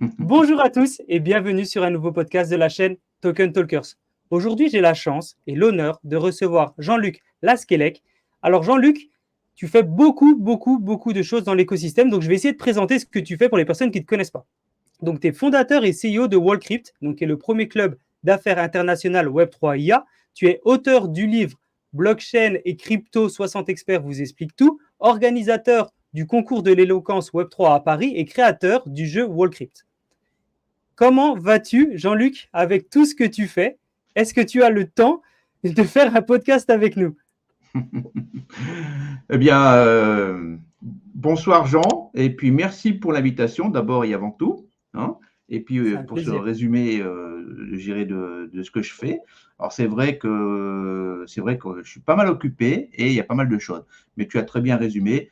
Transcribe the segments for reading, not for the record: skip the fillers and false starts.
Bonjour à tous et bienvenue sur un nouveau podcast de la chaîne Token Talkers. Aujourd'hui, j'ai la chance et l'honneur de recevoir Jean-Luc Lasquelec. Alors Jean-Luc, tu fais beaucoup de choses dans l'écosystème, donc je vais essayer de présenter ce que tu fais pour les personnes qui ne te connaissent pas. Donc, tu es fondateur et CEO de Wallcrypt, donc qui est le premier club d'affaires international Web3 IA. Tu es auteur du livre Blockchain et crypto, 60 experts vous expliquent tout, organisateur du concours de l'éloquence Web3 à Paris et créateur du jeu Wallcrypt. Comment vas-tu, Jean-Luc, avec tout ce que tu fais? Est-ce que tu as le temps de faire un podcast avec nous? Eh bien, bonsoir Jean, et puis merci pour l'invitation d'abord et avant tout, hein, et puis C'est un pour ce plaisir. résumé, je dirais de ce que je fais. Alors c'est vrai que je suis pas mal occupé et il y a pas mal de choses, mais tu as très bien résumé.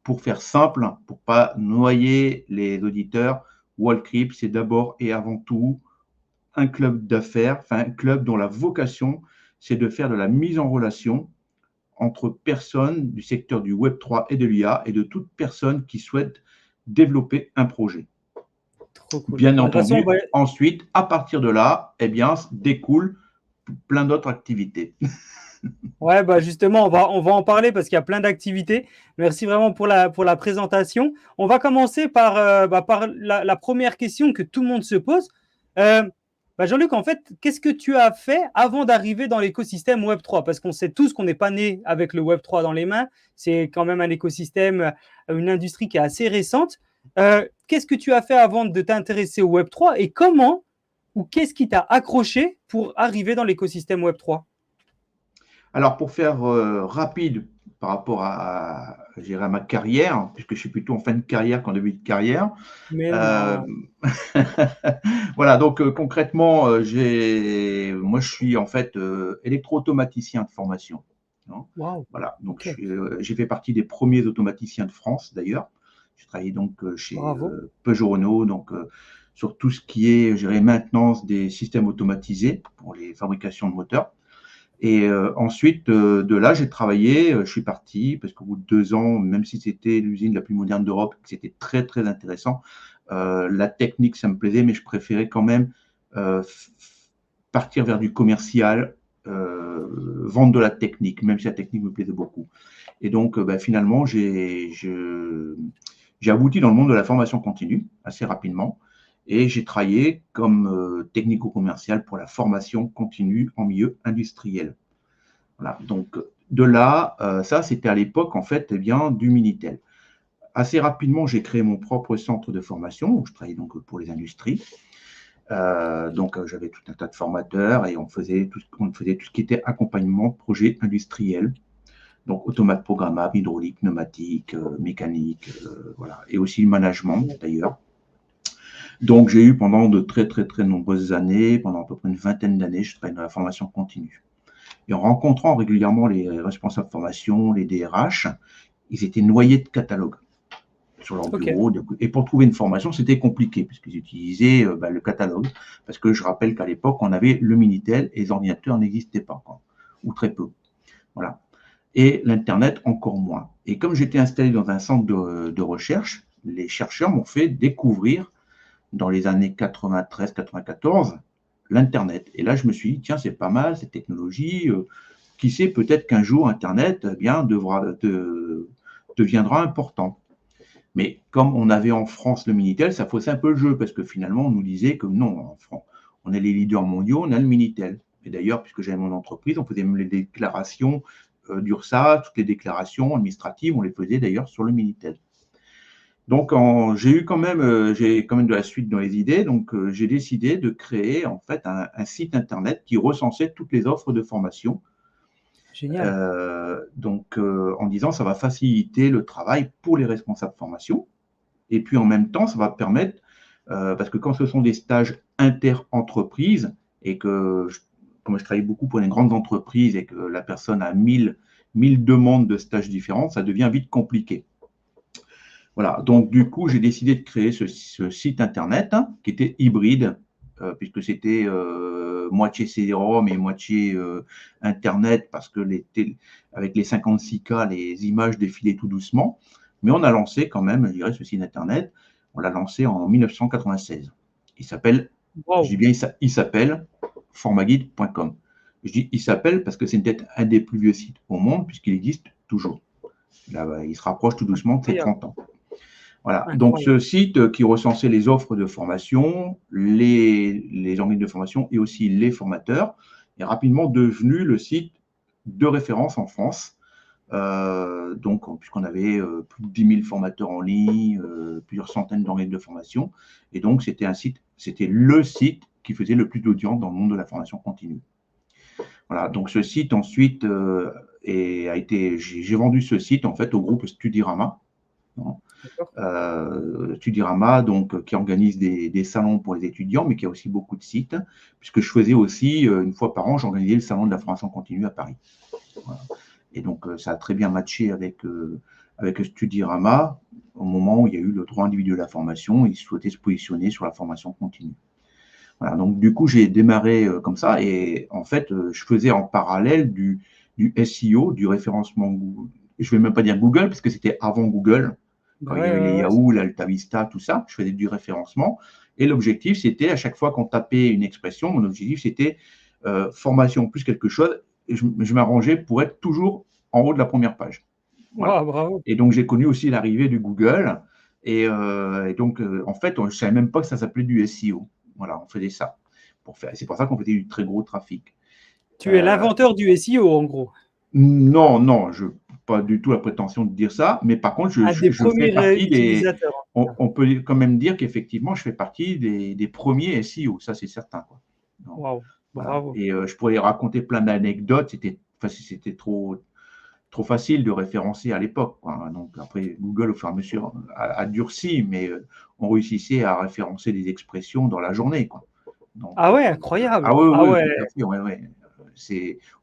Pour faire simple, pour pas noyer les auditeurs, Wallcrypt, c'est d'abord et avant tout un club d'affaires, enfin un club dont la vocation, c'est de faire de la mise en relation entre personnes du secteur du Web3 et de l'IA et de toute personne qui souhaite développer un projet. Trop cool. Bien Bon, de toute façon, entendu, ensuite, à partir de là, eh bien, découle plein d'autres activités. ouais, bah justement, on va en parler parce qu'il y a plein d'activités. Merci vraiment pour la présentation. On va commencer par la première question que tout le monde se pose. Euh, Jean-Luc, en fait, qu'est-ce que tu as fait avant d'arriver dans l'écosystème Web3? Parce qu'on sait tous qu'on n'est pas né avec le Web3 dans les mains. C'est quand même un écosystème, une industrie qui est assez récente. Qu'est-ce que tu as fait avant de t'intéresser au Web3 et comment ou qu'est-ce qui t'a accroché pour arriver dans l'écosystème Web3? Alors, pour faire rapide par rapport à ma carrière, puisque je suis plutôt en fin de carrière qu'en début de carrière, Mais euh, non. voilà, donc concrètement, moi je suis en fait électro-automaticien de formation, hein. Waouh. Voilà, donc Ok. j'ai fait partie des premiers automaticiens de France d'ailleurs. J'ai travaillé donc chez Bravo. Peugeot Renault, donc sur tout ce qui est, je dirais, maintenance des systèmes automatisés pour les fabrications de moteurs. Et ensuite, de là, j'ai travaillé, je suis parti, parce qu'au bout de 2 ans, même si c'était l'usine la plus moderne d'Europe, c'était très, très intéressant, la technique, ça me plaisait, mais je préférais quand même euh, partir vers du commercial, vendre de la technique, même si la technique me plaisait beaucoup. Et donc, finalement, j'ai abouti dans le monde de la formation continue assez rapidement. Et j'ai travaillé comme technico-commercial pour la formation continue en milieu industriel. Voilà. Donc, de là, ça, c'était à l'époque, en fait, eh bien, du Minitel. Assez rapidement, j'ai créé mon propre centre de formation, où je travaillais donc pour les industries. J'avais tout un tas de formateurs et on faisait tout ce qui était accompagnement de projets industriels. Donc, automate programmable, hydraulique, pneumatique, mécanique, voilà. Et aussi le management, d'ailleurs. Donc, j'ai eu pendant de très, très, très nombreuses années, pendant à peu près une vingtaine d'années, je travaillais dans la formation continue. Et en rencontrant régulièrement les responsables de formation, les DRH, ils étaient noyés de catalogues sur leur Ok. bureau. Et pour trouver une formation, c'était compliqué, puisqu'ils utilisaient le catalogue. Parce que je rappelle qu'à l'époque, on avait le Minitel et les ordinateurs n'existaient pas, quoi, ou très peu. Voilà. Et l'Internet encore moins. Et comme j'étais installé dans un centre de recherche, les chercheurs m'ont fait découvrir dans les années 93-94 l'Internet. Et là, je me suis dit, tiens, c'est pas mal cette technologie. Qui sait, peut-être qu'un jour, Internet deviendra important. Mais comme on avait en France le Minitel, ça faussait un peu le jeu, parce que finalement, on nous disait que non, en France, on est les leaders mondiaux, on a le Minitel. Et d'ailleurs, puisque j'avais mon entreprise, on faisait même les déclarations d'URSSAF, toutes les déclarations administratives, on les faisait d'ailleurs sur le Minitel. Donc, j'ai quand même de la suite dans les idées. Donc, j'ai décidé de créer en fait un site internet qui recensait toutes les offres de formation. Génial. En disant ça va faciliter le travail pour les responsables de formation. Et puis en même temps, ça va permettre, parce que quand ce sont des stages inter-entreprises, et que, comme je travaille beaucoup pour les grandes entreprises et que la personne a 1000 demandes de stages différents, ça devient vite compliqué. Voilà, donc du coup, j'ai décidé de créer ce site internet, hein, qui était hybride, puisque c'était moitié CD-ROM et moitié internet, parce que avec les 56K, les images défilaient tout doucement. Mais on a lancé quand même, je dirais, ce site internet. On l'a lancé en 1996. Il s'appelle, je dis Wow. bien, il s'appelle formaguide.com. Je dis il s'appelle parce que c'est peut-être un des plus vieux sites au monde puisqu'il existe toujours. Là, il se rapproche tout doucement de ses Incroyable. 30 ans. Voilà. Donc, Incroyable. ce site qui recensait les offres de formation, les organismes de formation et aussi les formateurs est rapidement devenu le site de référence en France. Donc, puisqu'on avait plus de 10 000 formateurs en ligne, plusieurs centaines d'organismes de formation. Et donc, c'était le site qui faisait le plus d'audience dans le monde de la formation continue. Voilà. Donc, ce site, ensuite, j'ai vendu ce site, en fait, au groupe Studirama. Studirama, donc, qui organise des salons pour les étudiants, mais qui a aussi beaucoup de sites, puisque je faisais aussi, une fois par an, j'organisais le salon de la formation continue à Paris. Voilà. Et donc, ça a très bien matché avec Studirama au moment où il y a eu le droit individuel à la formation. Ils souhaitaient se positionner sur la formation continue. Voilà, donc, du coup, j'ai démarré comme ça. Et en fait, je faisais en parallèle du SEO, du référencement Google. Je ne vais même pas dire Google, parce que c'était avant Google, Bah quand il y ouais, avait les ouais, ouais, Yahoo, l'Altavista, tout ça. Je faisais du référencement. Et l'objectif, c'était, à chaque fois qu'on tapait une expression, mon objectif, c'était formation plus quelque chose. Et je m'arrangeais pour être toujours en haut de la première page. Voilà. wow, bravo. Et donc, j'ai connu aussi l'arrivée du Google. Et donc, en fait, je ne savais même pas que ça s'appelait du SEO. Voilà, on faisait ça. C'est pour ça qu'on faisait du très gros trafic. Tu es Euh, l'inventeur du SEO, en gros. non, non, je n'ai pas du tout la prétention de dire ça, mais par contre, Un des je fais premiers partie des. utilisateurs, en tout cas. On peut quand même dire qu'effectivement, je fais partie des premiers SEO, ça c'est certain, quoi. Non, Waouh, voilà. bravo. Et je pourrais raconter plein d'anecdotes, c'était trop facile de référencer à l'époque, quoi. Donc après, Google, au fur et à mesure, a durci, mais on réussissait à référencer des expressions dans la journée, quoi. Donc, Ah ouais, ah incroyable. oui, Ah oui, ouais, tout à fait, ouais, ouais.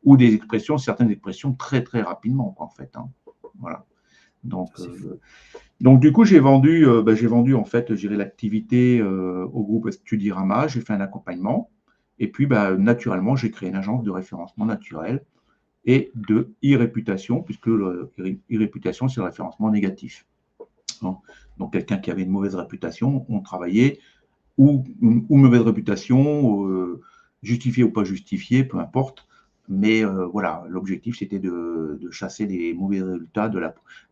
Ou des expressions, certaines expressions très, très rapidement, quoi, en fait, hein. Voilà. Donc, c'est fou. du coup, j'ai vendu en fait, j'ai l'activité au groupe Studirama, j'ai fait un accompagnement, et puis naturellement, j'ai créé une agence de référencement naturel et de e-réputation, puisque le e-réputation, c'est le référencement négatif. Donc, quelqu'un qui avait une mauvaise réputation, on travaillait, ou mauvaise réputation, justifiée ou pas justifiée, peu importe. Mais voilà, l'objectif, c'était de chasser les mauvais résultats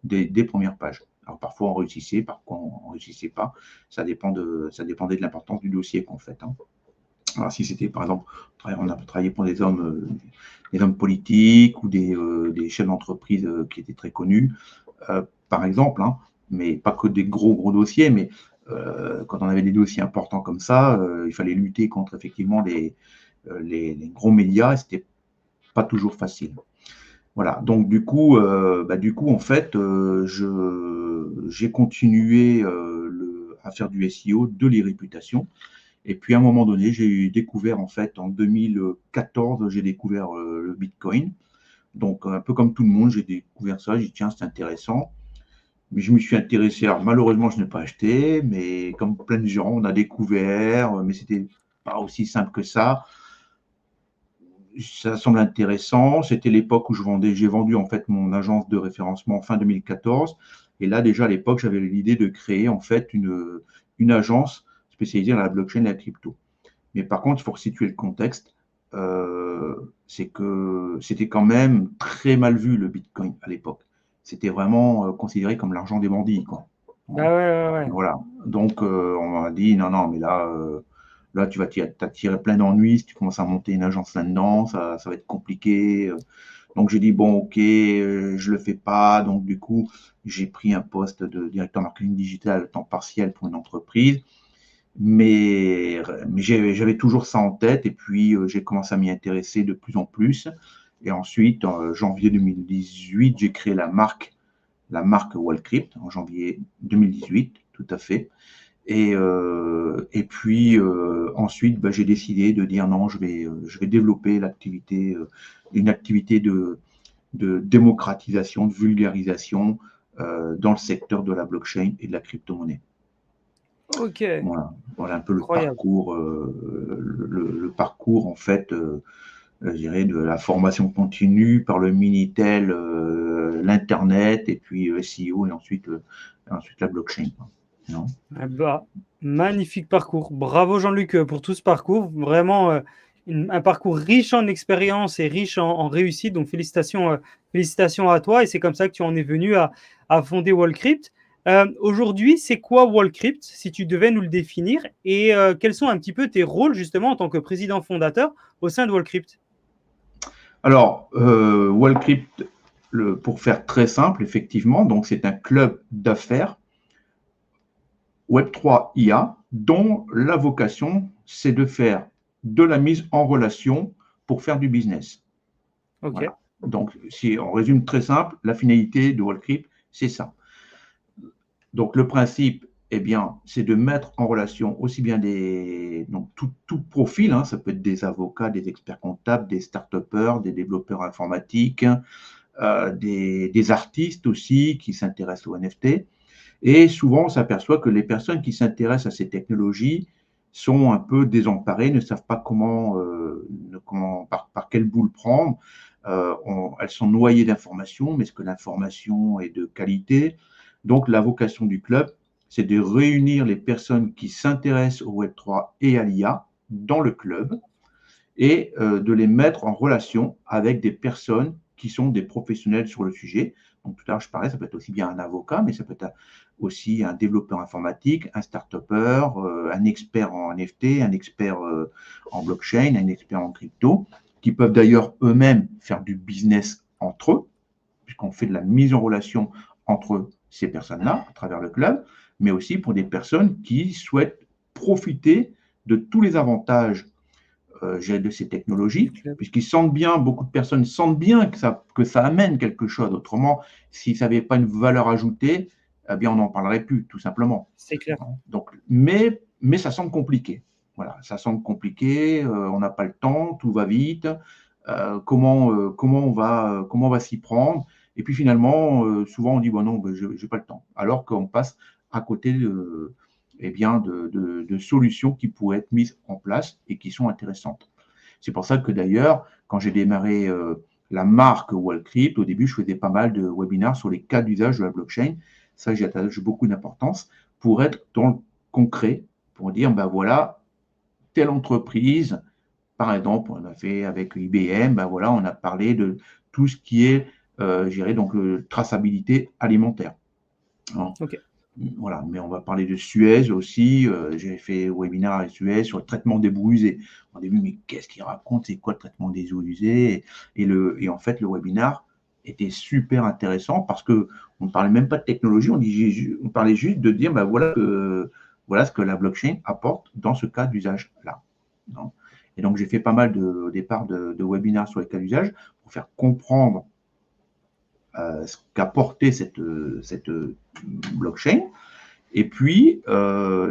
des premières pages. Alors parfois on réussissait, parfois on ne réussissait pas. Ça dépendait de l'importance du dossier qu'on fait, hein. Alors si c'était par exemple, on a travaillé pour des hommes politiques ou des chefs d'entreprise qui étaient très connus, par exemple, hein, mais pas que des gros dossiers, mais quand on avait des dossiers importants comme ça, il fallait lutter contre effectivement les gros médias et c'était pas toujours facile. Voilà, donc du coup en fait, j'ai continué à faire du SEO, de l'e-réputation. Et puis à un moment donné, j'ai découvert en fait en 2014, j'ai découvert le Bitcoin. Donc un peu comme tout le monde, j'ai découvert ça, j'ai dit tiens, c'est intéressant. Mais je me suis intéressé, alors malheureusement, je n'ai pas acheté, mais comme plein de gens, on a découvert, mais c'était pas aussi simple que ça. Ça semble intéressant. C'était l'époque où j'ai vendu en fait mon agence de référencement fin 2014. Et là, déjà à l'époque, j'avais l'idée de créer en fait une agence spécialisée dans la blockchain et la crypto. Mais par contre, il faut situer le contexte. C'est que c'était quand même très mal vu le Bitcoin à l'époque. C'était vraiment considéré comme l'argent des bandits, quoi. Bah ouais, ouais, ouais. Voilà. Donc, on m'a dit, non, non, mais là tu vas t'attirer plein d'ennuis si tu commences à monter une agence là-dedans, ça va être compliqué. Donc, j'ai dit, bon, ok, je le fais pas. Donc, du coup, j'ai pris un poste de directeur marketing digital à temps partiel pour une entreprise. Mais j'avais toujours ça en tête et puis j'ai commencé à m'y intéresser de plus en plus. Et ensuite, en janvier 2018, j'ai créé la marque Wallcrypt en janvier 2018, tout à fait. Et puis ensuite, j'ai décidé de dire non, je vais développer une activité de démocratisation, de vulgarisation dans le secteur de la blockchain et de la crypto-monnaie. Ok, Voilà un peu incroyable. le parcours en fait, je dirais, de la formation continue par le Minitel, l'Internet, et puis SEO, et ensuite la blockchain. Non. Ah bah, magnifique parcours. Bravo Jean-Luc pour tout ce parcours. Vraiment un parcours riche en expérience et riche en réussite. Donc félicitations à toi. Et c'est comme ça que tu en es venu à fonder Wallcrypt. Aujourd'hui, c'est quoi Wallcrypt, si tu devais nous le définir? Et quels sont un petit peu tes rôles justement en tant que président fondateur au sein de Wallcrypt? Alors, Wallcrypt, pour faire très simple, effectivement, donc c'est un club d'affaires Web3 IA dont la vocation, c'est de faire de la mise en relation pour faire du business. Ok. Voilà. Donc, si on résume très simple, la finalité de Wallcrypt, c'est ça. Donc, le principe, eh bien, c'est de mettre en relation aussi bien donc, tout profil, hein, ça peut être des avocats, des experts comptables, des start-upers, des développeurs informatiques, des artistes aussi qui s'intéressent aux NFT. Et souvent, on s'aperçoit que les personnes qui s'intéressent à ces technologies sont un peu désemparées, ne savent pas par quel bout le prendre. Elles sont noyées d'informations, mais est-ce que l'information est de qualité? Donc, la vocation du club, c'est de réunir les personnes qui s'intéressent au Web3 et à l'IA dans le club et de les mettre en relation avec des personnes qui sont des professionnels sur le sujet. Donc tout à l'heure, je parlais, ça peut être aussi bien un avocat, mais ça peut être aussi un développeur informatique, un start-upper, un expert en NFT, un expert en blockchain, un expert en crypto, qui peuvent d'ailleurs eux-mêmes faire du business entre eux, puisqu'on fait de la mise en relation entre ces personnes-là à travers le club, mais aussi pour des personnes qui souhaitent profiter de tous les avantages de ces technologies, puisqu'ils sentent bien, beaucoup de personnes sentent bien que ça amène quelque chose. Autrement, s'ils ne savaient pas une valeur ajoutée, eh bien, on n'en parlerait plus, tout simplement. C'est clair. Donc, mais ça semble compliqué. Voilà, ça semble compliqué, on n'a pas le temps, tout va vite. Comment on va s'y prendre? Et puis finalement, souvent on dit bon non, je n'ai pas le temps. Alors qu'on passe à côté eh bien, de solutions qui pourraient être mises en place et qui sont intéressantes. C'est pour ça que d'ailleurs, quand j'ai démarré la marque Wallcrypt, au début, je faisais pas mal de webinaires sur les cas d'usage de la blockchain. Ça, j'y attache beaucoup d'importance pour être dans le concret, pour dire, ben voilà, telle entreprise, par exemple, on a fait avec IBM, ben voilà, on a parlé de tout ce qui est, donc, traçabilité alimentaire. Hein. Ok. Voilà, mais on va parler de Suez aussi. J'ai fait un webinaire avec Suez sur le traitement des eaux usées. Au début, mais qu'est-ce qu'il raconte? C'est quoi le traitement des eaux usées? Et en fait, le webinaire était super intéressant parce qu'on ne parlait même pas de technologie, on parlait juste de dire, ben voilà ce que la blockchain apporte dans ce cas d'usage-là. Et donc, j'ai fait pas mal au départ de webinaires sur les cas d'usage pour faire comprendre ce qu'apportait cette blockchain. Et puis,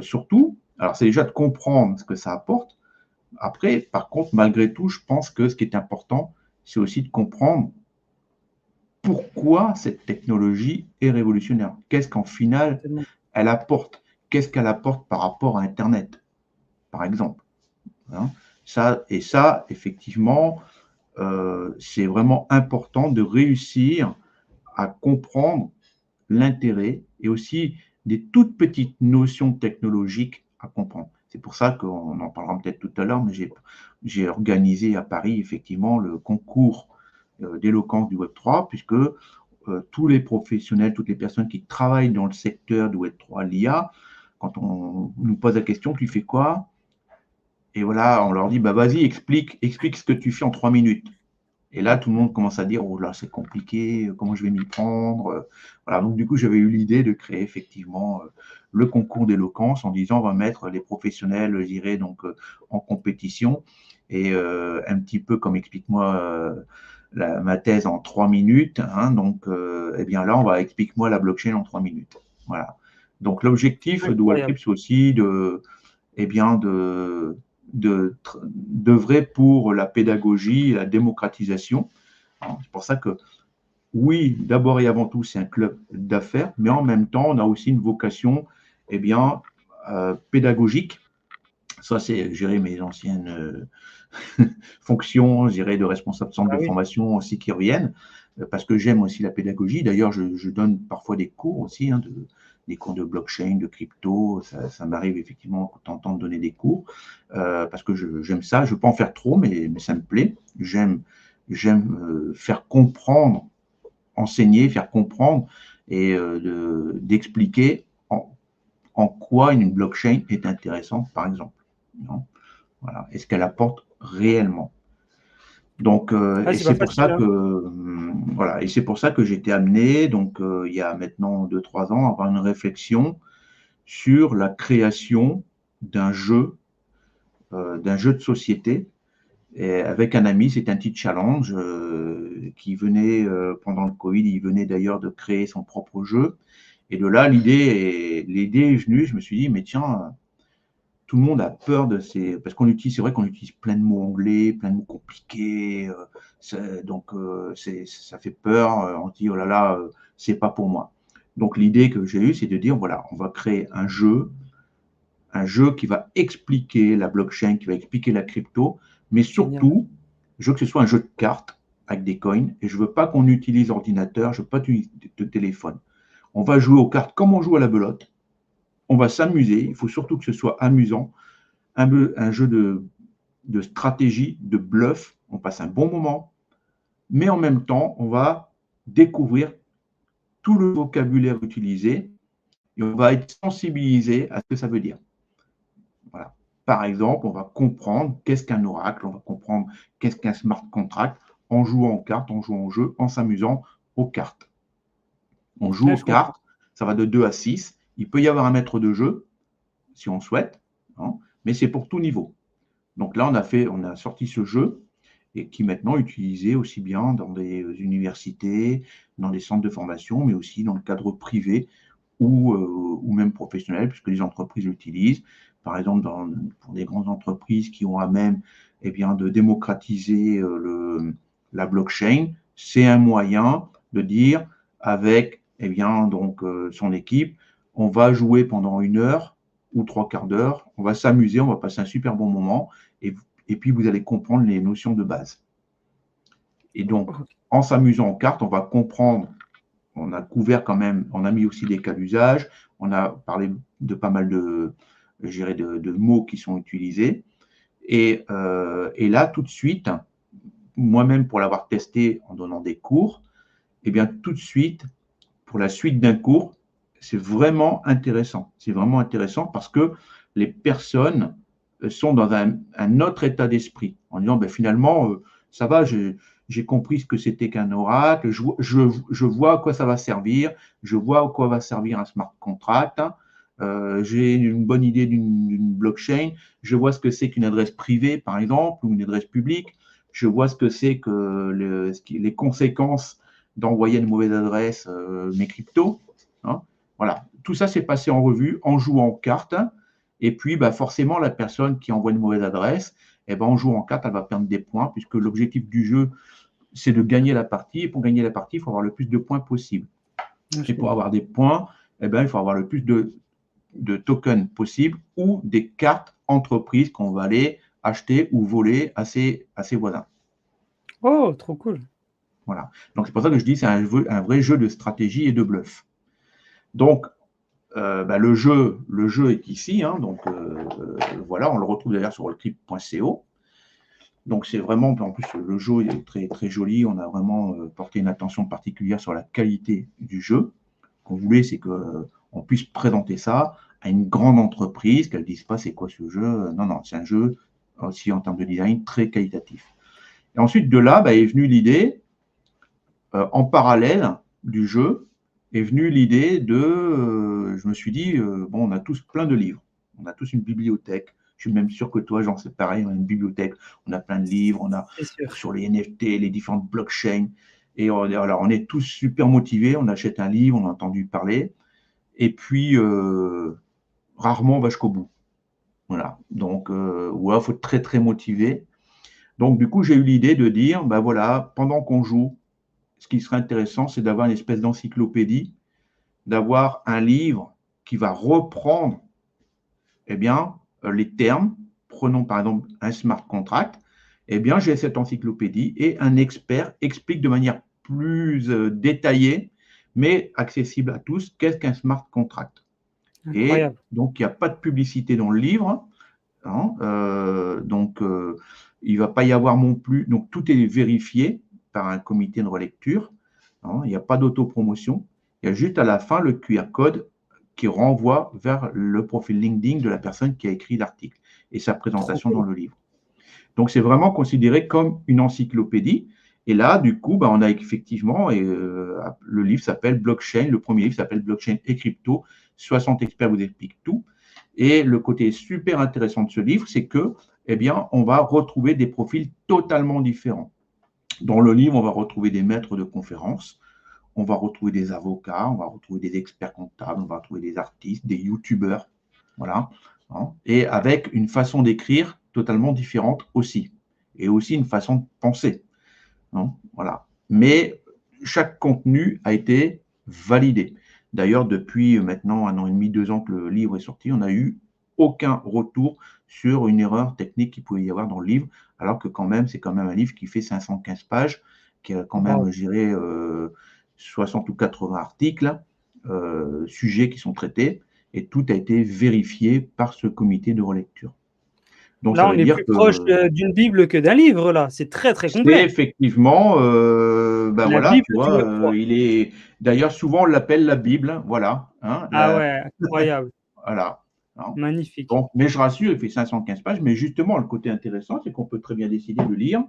surtout, alors c'est déjà de comprendre ce que ça apporte. Après, par contre, malgré tout, je pense que ce qui est important, c'est aussi de comprendre pourquoi cette technologie est révolutionnaire. Qu'est-ce qu'en final, elle apporte? Qu'est-ce qu'elle apporte par rapport à Internet, par exemple? Hein, ça, effectivement, c'est vraiment important de réussir à comprendre l'intérêt et aussi des toutes petites notions technologiques à comprendre. C'est pour ça qu'on en parlera peut-être tout à l'heure, mais j'ai organisé à Paris effectivement le concours d'éloquence du Web3, puisque tous les professionnels, toutes les personnes qui travaillent dans le secteur du Web3, l'IA, quand on nous pose la question, tu fais quoi? Et voilà, on leur dit, bah vas-y, explique ce que tu fais en 3 minutes. Et là, tout le monde commence à dire, oh là, c'est compliqué, comment je vais m'y prendre? Voilà, donc du coup, j'avais eu l'idée de créer effectivement le concours d'éloquence en disant, on va mettre les professionnels, je dirais, donc en compétition. Et un petit peu comme explique-moi ma thèse en 3 minutes. Hein, donc, eh bien là, on va explique-moi la blockchain en 3 minutes. Voilà. Donc, l'objectif de Wallcrypt, c'est aussi eh bien, d'œuvrer pour la pédagogie et la démocratisation. C'est pour ça que, oui, d'abord et avant tout, c'est un club d'affaires, mais en même temps, on a aussi une vocation eh bien, pédagogique. Ça, c'est gérer mes anciennes fonctions, de responsable de centre de formation aussi qui reviennent, parce que j'aime aussi la pédagogie. D'ailleurs, je donne parfois des cours aussi des cours de blockchain, de crypto. Ça m'arrive effectivement de temps en temps de donner des cours parce que j'aime ça. Je ne veux pas en faire trop, mais ça me plaît. J'aime faire comprendre, enseigner, faire comprendre et d'expliquer en quoi une blockchain est intéressante, par exemple. Non, voilà. Et ce qu'elle apporte réellement. Donc, et c'est pour ça que voilà, et c'est pour ça que j'ai été amené, donc il y a maintenant 2-3 ans, à avoir une réflexion sur la création d'un jeu de société. Et avec un ami, c'est un petit challenge qui venait pendant le Covid, il venait d'ailleurs de créer son propre jeu. Et de là, l'idée est venue. Je me suis dit, mais tiens, tout le monde a peur de ces. Parce c'est vrai qu'on utilise plein de mots anglais, plein de mots compliqués. Donc, ça fait peur. On se dit, oh là là, c'est pas pour moi. Donc, l'idée que j'ai eue, c'est de dire, voilà, on va créer un jeu qui va expliquer la blockchain, qui va expliquer la crypto, mais surtout, je veux que ce soit un jeu de cartes avec des coins, et je ne veux pas qu'on utilise ordinateur, je ne veux pas utiliser de téléphone. On va jouer aux cartes comme on joue à la belote. On va s'amuser. Il faut surtout que ce soit amusant. Un jeu de stratégie, de bluff. On passe un bon moment. Mais en même temps, on va découvrir tout le vocabulaire utilisé et on va être sensibilisé à ce que ça veut dire. Voilà. Par exemple, on va comprendre qu'est-ce qu'un oracle, on va comprendre qu'est-ce qu'un smart contract en jouant aux cartes, en jouant au jeu, en s'amusant aux cartes. On joue aux cartes, ça va de 2 à 6. Il peut y avoir un maître de jeu, si on souhaite, hein, mais c'est pour tout niveau. Donc là, on a sorti ce jeu et qui est maintenant utilisé aussi bien dans des universités, dans des centres de formation, mais aussi dans le cadre privé ou même professionnel, puisque les entreprises l'utilisent. Par exemple, pour des grandes entreprises qui ont à même de démocratiser la blockchain, c'est un moyen de dire avec son équipe, on va jouer pendant 1 heure ou 3/4 d'heure, on va s'amuser, on va passer un super bon moment, et puis vous allez comprendre les notions de base. Et donc, en s'amusant aux cartes, on va comprendre, on a couvert quand même, on a mis aussi des cas d'usage, on a parlé de pas mal de mots qui sont utilisés. Et là, tout de suite, moi-même pour l'avoir testé en donnant des cours, tout de suite, pour la suite d'un cours, c'est vraiment intéressant. C'est vraiment intéressant parce que les personnes sont dans un autre état d'esprit en disant finalement, ça va, j'ai compris ce que c'était qu'un oracle, je vois à quoi ça va servir, je vois à quoi va servir un smart contract, j'ai une bonne idée d'une blockchain, je vois ce que c'est qu'une adresse privée, par exemple, ou une adresse publique, je vois ce que c'est que les conséquences d'envoyer une mauvaise adresse mes cryptos. Hein. Voilà, tout ça s'est passé en revue en jouant aux cartes. Et puis, forcément, la personne qui envoie une mauvaise adresse, en jouant en cartes, elle va perdre des points, puisque l'objectif du jeu, c'est de gagner la partie. Et pour gagner la partie, il faut avoir le plus de points possible. Et pour avoir des points, il faut avoir le plus de tokens possible ou des cartes entreprises qu'on va aller acheter ou voler à ses voisins. Oh, trop cool. Voilà. Donc, c'est pour ça que je dis que c'est un vrai jeu de stratégie et de bluff. Donc, le jeu est ici. Hein, donc, voilà, on le retrouve d'ailleurs sur rollcrypt.co. Donc, c'est vraiment, en plus, le jeu est très, très joli. On a vraiment porté une attention particulière sur la qualité du jeu. Ce qu'on voulait, c'est qu'on puisse présenter ça à une grande entreprise, qu'elle ne dise pas c'est quoi ce jeu. Non, non, c'est un jeu aussi en termes de design très qualitatif. Et ensuite, de là, est venue l'idée, en parallèle du jeu, est venue l'idée je me suis dit, on a tous plein de livres, on a tous une bibliothèque. Je suis même sûr que toi, Jean, c'est pareil, on a une bibliothèque, on a plein de livres, on a sur les NFT, les différentes blockchains. Et alors, on est tous super motivés, on achète un livre, on a entendu parler, et puis rarement on va jusqu'au bout. Voilà. Donc, il faut être très, très motivé. Donc, du coup, j'ai eu l'idée de dire, voilà, pendant qu'on joue, ce qui serait intéressant, c'est d'avoir une espèce d'encyclopédie, d'avoir un livre qui va reprendre les termes. Prenons par exemple un smart contract. J'ai cette encyclopédie et un expert explique de manière plus détaillée, mais accessible à tous. Qu'est-ce qu'un smart contract? Et Incroyable. donc, il n'y a pas de publicité dans le livre. Hein, il ne va pas y avoir non plus. Donc, tout est vérifié par un comité de relecture. Hein, il n'y a pas d'autopromotion. Il y a juste à la fin le QR code qui renvoie vers le profil LinkedIn de la personne qui a écrit l'article et sa Trop présentation cool. dans le livre. Donc, c'est vraiment considéré comme une encyclopédie. Et là, du coup, on a effectivement, le livre s'appelle Blockchain, le premier livre s'appelle Blockchain et crypto, 60 experts vous expliquent tout. Et le côté super intéressant de ce livre, c'est que, eh bien, on va retrouver des profils totalement différents. Dans le livre, on va retrouver des maîtres de conférences, on va retrouver des avocats, on va retrouver des experts comptables, on va retrouver des artistes, des youtubeurs, voilà, hein, et avec une façon d'écrire totalement différente aussi, et aussi une façon de penser, hein, voilà. Mais chaque contenu a été validé. D'ailleurs, depuis maintenant 1 an et demi, 2 ans que le livre est sorti, on n'a eu aucun retour sur une erreur technique qu'il pouvait y avoir dans le livre, alors que quand même, c'est quand même un livre qui fait 515 pages, qui a quand même, Wow. je dirais, 60 ou 80 articles, sujets qui sont traités, et tout a été vérifié par ce comité de relecture. Donc, ça Là, on veut est dire plus proche que d'une Bible que d'un livre, là. C'est très, très c'est complet. effectivement, La voilà, Bible tu du vois, Web3. il est d'ailleurs souvent on l'appelle la Bible, voilà, hein, Ah ouais, incroyable. voilà, hein. Magnifique. Donc, mais je rassure, il fait 515 pages, mais justement, le côté intéressant, c'est qu'on peut très bien décider de lire,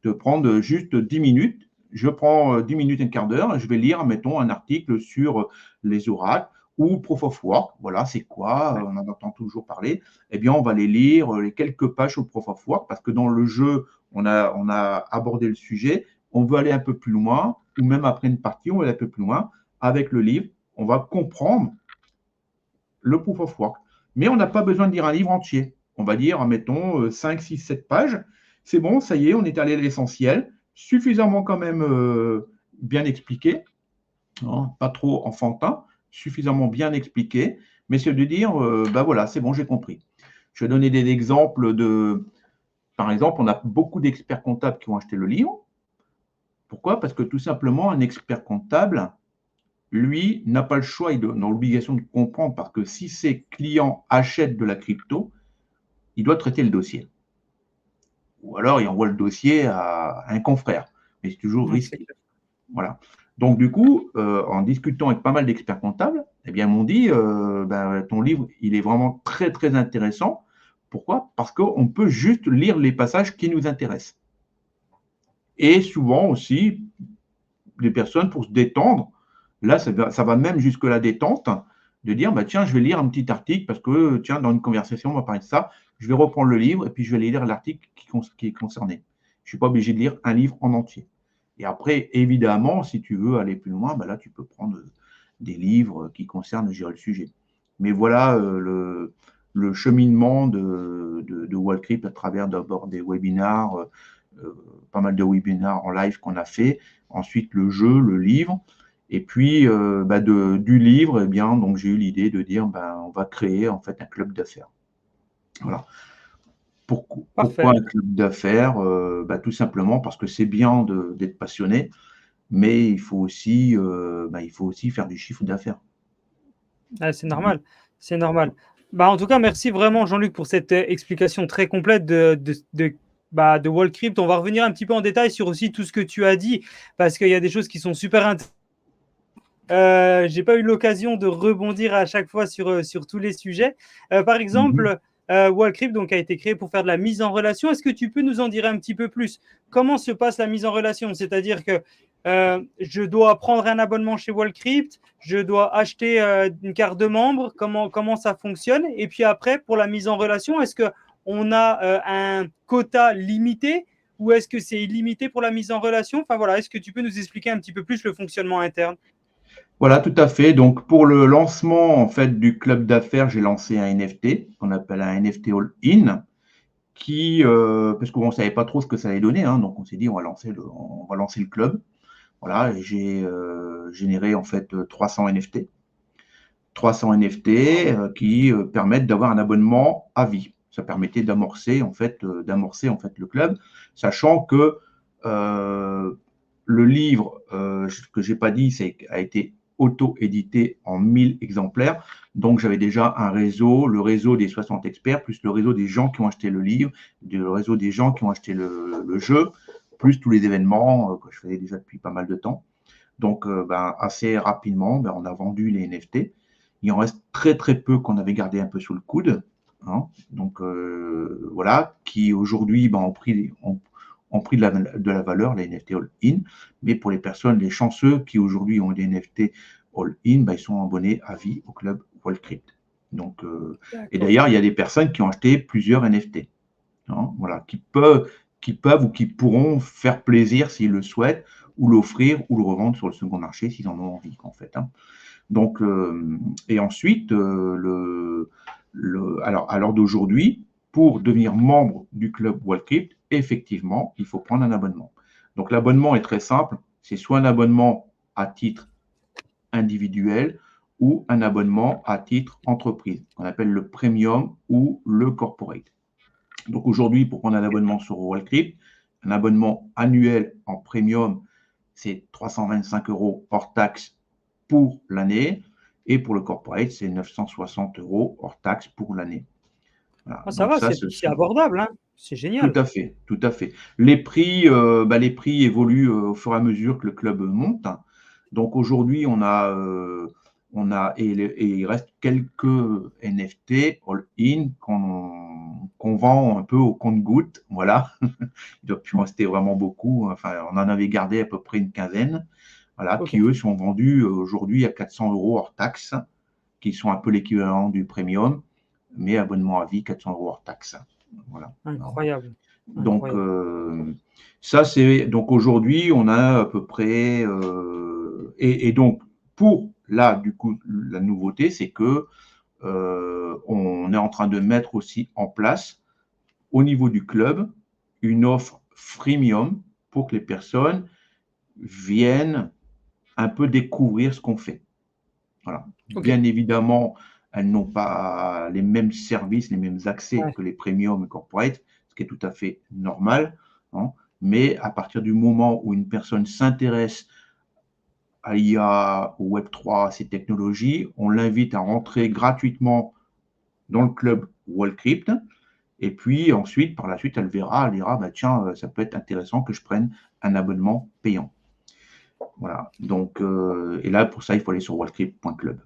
de prendre juste 10 minutes. Je prends 10 minutes, un quart d'heure, je vais lire, mettons, un article sur les oracles ou Proof of Work. Voilà, c'est quoi? Ouais. On en entend toujours parler. Eh bien, on va les lire, les quelques pages sur Proof of Work, parce que dans le jeu, on a abordé le sujet. On veut aller un peu plus loin, ou même après une partie, on va aller un peu plus loin. Avec le livre, on va comprendre le Proof of Work. Mais on n'a pas besoin de lire un livre entier. On va dire, mettons, 5, 6, 7 pages. C'est bon, ça y est, on est allé à l'essentiel. Suffisamment quand même bien expliqué, hein, pas trop enfantin, suffisamment bien expliqué. Mais c'est de dire, voilà, c'est bon, j'ai compris. Je vais donner des exemples de. Par exemple, on a beaucoup d'experts comptables qui ont acheté le livre. Pourquoi? Parce que tout simplement, un expert comptable, lui, n'a pas le choix, il est dans l'obligation de comprendre, parce que si ses clients achètent de la crypto, il doit traiter le dossier. Ou alors, il envoie le dossier à un confrère. Mais c'est toujours Non, c'est risqué. clair. Voilà. Donc, du coup, en discutant avec pas mal d'experts comptables, eh bien, ils m'ont dit, ton livre, il est vraiment très, très intéressant. Pourquoi? Parce qu'on peut juste lire les passages qui nous intéressent. Et souvent aussi, les personnes, pour se détendre, là, ça va même jusque la détente, de dire, tiens, je vais lire un petit article parce que, tiens, dans une conversation, on va parler de ça, je vais reprendre le livre et puis je vais lire l'article qui est concerné. Je ne suis pas obligé de lire un livre en entier. Et après, évidemment, si tu veux aller plus loin, là, tu peux prendre des livres qui concernent, je dirais, le sujet. Mais voilà le cheminement de Wallcrypt à travers d'abord des webinars, pas mal de webinars en live qu'on a fait, ensuite le jeu, le livre, et puis du livre, eh bien, donc j'ai eu l'idée de dire, on va créer en fait un club d'affaires. Voilà. Pourquoi Parfait. un club d'affaires? Tout simplement parce que c'est bien d'être passionné, mais il faut aussi faire du chiffre d'affaires. Ah, c'est normal. C'est normal. En tout cas, merci vraiment, Jean-Luc, pour cette explication très complète de Wallcrypt. On va revenir un petit peu en détail sur aussi tout ce que tu as dit, parce qu'il y a des choses qui sont super intéressantes. J'ai pas eu l'occasion de rebondir à chaque fois sur tous les sujets. Par exemple, Wallcrypt donc, a été créé pour faire de la mise en relation. Est-ce que tu peux nous en dire un petit peu plus? Comment se passe la mise en relation? C'est-à-dire que je dois prendre un abonnement chez Wallcrypt, je dois acheter une carte de membre, comment ça fonctionne? Et puis après, pour la mise en relation, est-ce qu'on a un quota limité ou est-ce que c'est illimité pour la mise en relation? Enfin voilà, est-ce que tu peux nous expliquer un petit peu plus le fonctionnement interne? Voilà, tout à fait. Donc, pour le lancement en fait du club d'affaires, j'ai lancé un NFT qu'on appelle un NFT All-in, parce qu'on ne savait pas trop ce que ça allait donner, hein, donc on s'est dit on va lancer le club. Voilà, et j'ai généré en fait 300 NFT. 300 NFT qui permettent d'avoir un abonnement à vie. Ça permettait d'amorcer en fait le club, sachant que le livre que j'ai pas dit a été auto-édités en 1000 exemplaires. Donc, j'avais déjà un réseau, le réseau des 60 experts, plus le réseau des gens qui ont acheté le livre, le réseau des gens qui ont acheté le jeu, plus tous les événements que je faisais déjà depuis pas mal de temps. Donc, assez rapidement, on a vendu les NFT. Il en reste très, très peu qu'on avait gardé un peu sous le coude. Hein. Donc, voilà, qui aujourd'hui ont pris de la valeur, les NFT all-in. Mais pour les personnes, les chanceux qui aujourd'hui ont des NFT all-in, ils sont abonnés à vie au club Wallcrypt. Donc, et d'ailleurs, il y a des personnes qui ont acheté plusieurs NFT. Hein, voilà, qui peuvent ou qui pourront faire plaisir s'ils le souhaitent, ou l'offrir ou le revendre sur le second marché s'ils en ont envie, en fait. Hein. Donc, et ensuite, alors, à l'heure d'aujourd'hui, pour devenir membre du club Wallcrypt, effectivement, il faut prendre un abonnement. Donc, l'abonnement est très simple. C'est soit un abonnement à titre individuel ou un abonnement à titre entreprise, qu'on appelle le premium ou le corporate. Donc, aujourd'hui, pour prendre un abonnement sur Wallcrypt, un abonnement annuel en premium, c'est 325 € hors taxe pour l'année. Et pour le corporate, c'est 960 € hors taxe pour l'année. Voilà. Ça va, c'est abordable, hein. C'est génial. Tout à fait, tout à fait. Les prix évoluent au fur et à mesure que le club monte. Donc aujourd'hui, et il reste quelques NFT all-in qu'on vend un peu au compte-gouttes. Voilà. Il ne doit plus en rester vraiment beaucoup. Enfin, on en avait gardé à peu près une quinzaine. Voilà, qui eux sont vendus aujourd'hui à 400 € hors taxe, qui sont un peu l'équivalent du premium, mais abonnement à vie, 400 € hors taxe. Voilà. Incroyable. Donc, ça, c'est. Donc, aujourd'hui, on a à peu près. Et donc, pour là, du coup, la nouveauté, c'est que on est en train de mettre aussi en place, au niveau du club, une offre freemium pour que les personnes viennent un peu découvrir ce qu'on fait. Voilà. Bien évidemment, elles n'ont pas les mêmes services, les mêmes accès que les premium et corporate, ce qui est tout à fait normal. Hein. Mais à partir du moment où une personne s'intéresse à l'IA, au Web3, à ces technologies, on l'invite à rentrer gratuitement dans le club Wallcrypt. Et puis ensuite, par la suite, elle dira, tiens, ça peut être intéressant que je prenne un abonnement payant. Voilà. Donc, et là, pour ça, il faut aller sur wallcrypt.club.